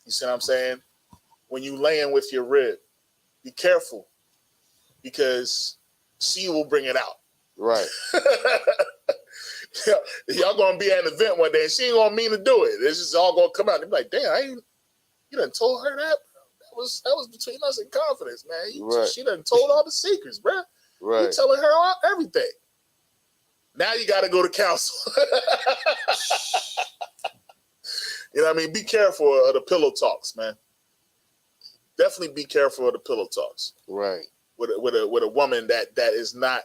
see what I'm saying? When you laying with your rib, be careful, because she will bring it out. Right. Y'all gonna be at an event one day and she ain't gonna mean to do it. It's just all gonna come out. They be like, damn, you done told her that? That was between us in confidence, man. She done told all the secrets, bro. Right. You telling her everything. Now you got to go to counsel. You know what I mean? Be careful of the pillow talks, man. Definitely be careful of the pillow talks. Right. With a woman that is not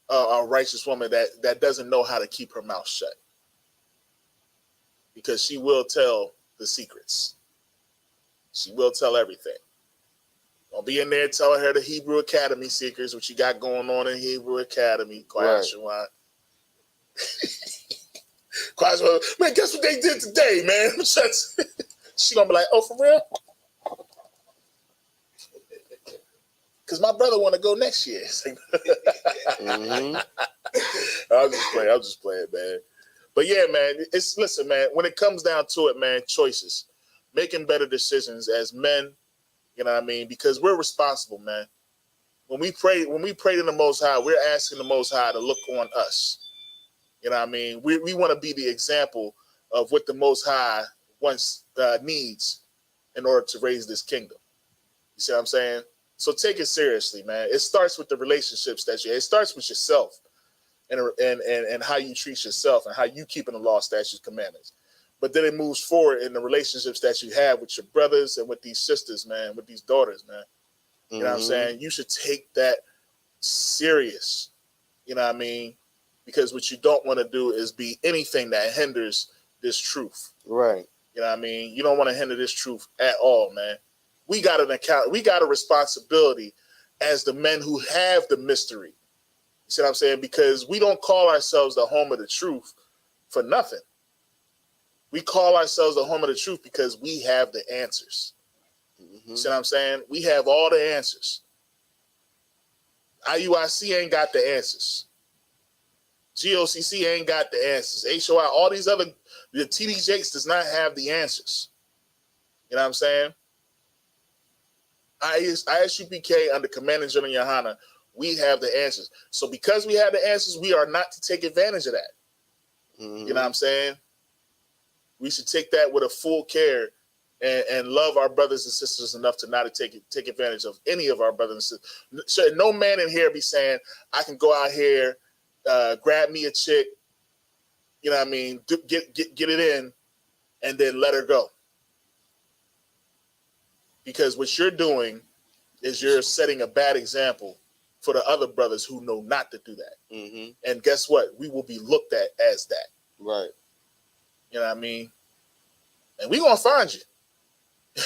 a righteous woman, that doesn't know how to keep her mouth shut, because she will tell the secrets. She will tell everything. Don't be in there telling her the Hebrew Academy secrets, what you got going on in Hebrew Academy. Right. Man, guess what they did today, man? She gonna be like, oh, for real? Because my brother want to go next year. I'm just playing, man. But yeah, man, listen, man, when it comes down to it, man, choices. Making better decisions as men, you know what I mean? Because we're responsible, man. When we pray to the Most High, we're asking the Most High to look on us. You know what I mean? We want to be the example of what the Most High needs in order to raise this kingdom. You see what I'm saying? So take it seriously, man. It starts with the relationships it starts with yourself and how you treat yourself and how you keep in the law, statutes, commandments. But then it moves forward in the relationships that you have with your brothers and with these sisters, man, with these daughters, man. You know what I'm saying? You should take that serious. You know what I mean? Because what you don't want to do is be anything that hinders this truth. Right. You know what I mean? You don't want to hinder this truth at all, man. We got a responsibility as the men who have the mystery. You see what I'm saying? Because we don't call ourselves the home of the truth for nothing. We call ourselves the home of the truth because we have the answers. You see what I'm saying? We have all the answers. IUIC ain't got the answers. GOCC ain't got the answers. HOI, all these other, the TD Jakes does not have the answers. You know what I'm saying? ISUPK under Commander General Yohana, we have the answers. So because we have the answers, we are not to take advantage of that. You know what I'm saying? We should take that with a full care and love our brothers and sisters enough to not take advantage of any of our brothers and sisters. So no man in here be saying, I can go out here, grab me a chick, you know what I mean, get it in, and then let her go. Because what you're doing is you're setting a bad example for the other brothers who know not to do that. And guess what? We will be looked at as that. Right. You know what I mean? And we're going to find you.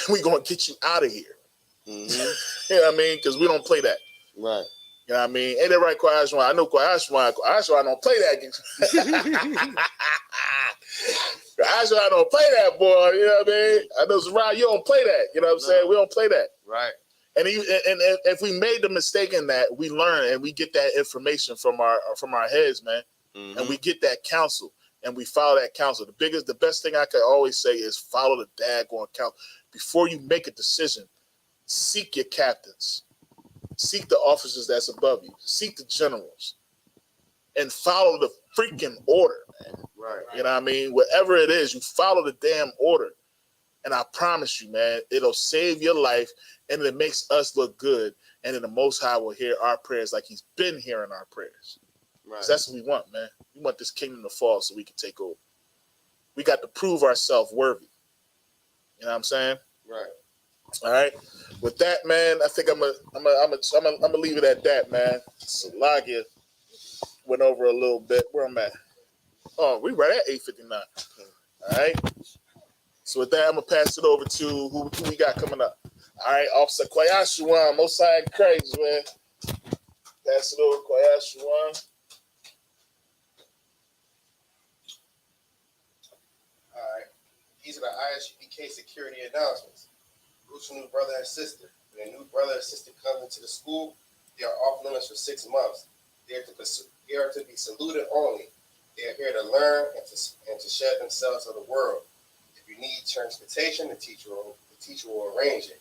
We're going to get you out of here. You know what I mean? Because we don't play that. Right. You know what I mean? Ain't that right, Kwashwan? I know Kwashwan don't play that. Kwashwan don't play that, boy. You know what I mean? I know Zariah, you don't play that. You know what I'm saying? We don't play that. Right. And if we made the mistake in that, we learn and we get that information from our heads, man. And we get that counsel and we follow that counsel. The best thing I could always say is follow the daggone counsel. Before you make a decision, seek your captains. Seek the officers that's above you. Seek the generals. And follow the freaking order, man. Right. You know what I mean? Whatever it is, you follow the damn order. And I promise you, man, it'll save your life and it makes us look good. And then the Most High will hear our prayers like he's been hearing our prayers. Right. That's what we want, man. We want this kingdom to fall so we can take over. We got to prove ourselves worthy. You know what I'm saying? Right. All right. With that, man, I think I'm gonna leave it at that, man. Salagia went over a little bit. Where I'm at? Oh, we right at 8:59. All right. So with that, I'm gonna pass it over to who we got coming up. All right, Officer Kwayashuan, Mosai Craig's, man. Pass it over to Kwayashuan. All right. These are the ISUPK security announcements. Rules for new brother and sister. When a new brother or sister comes into the school, they are off limits for 6 months. They are to be saluted only. They are here to learn and to shed themselves of the world. If you need transportation, the teacher will arrange it.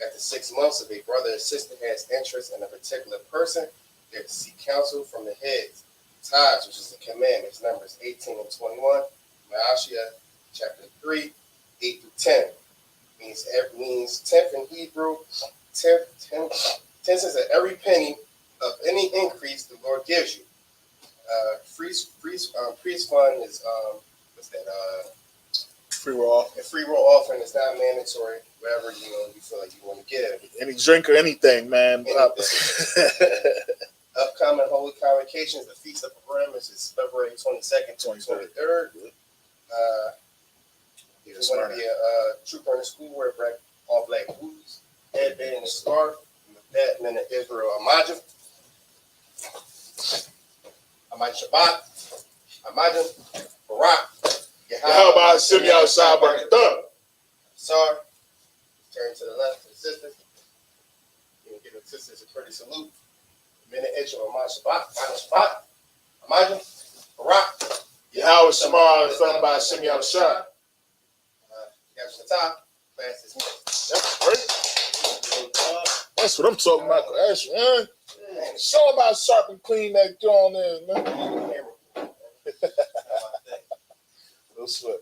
After 6 months, if a brother or sister has interest in a particular person, they have to seek counsel from the heads. Tithes, which is the commandments, Numbers 18 and 21, Maashiah, chapter 3, 8 through 10. Means tenth in Hebrew, tenth is at every penny of any increase the Lord gives you. Priest fund is what's that? Free roll off. A free roll offering is not mandatory. Wherever you feel like you want to give. Any drink or anything, man. Upcoming holy convocations, the Feast of Purim is February 22nd to 23rd. You want to be a trooper in the school, wear all black boots, headband and scarf. With that, men of Israel, Amajim Shabbat, Amajim Barak, Yahweh Shem Yahshua Barakatah. Sorry. Turn to the left to the sisters. You can give the sisters a pretty salute. Men of Israel, Amajim Shabbat, Amajim Barak, Yahweh Shema, son by Shem Yahshua. That's great. That's what I'm talking about. That's man. Show about sharp and clean that joint there, man. No sweat.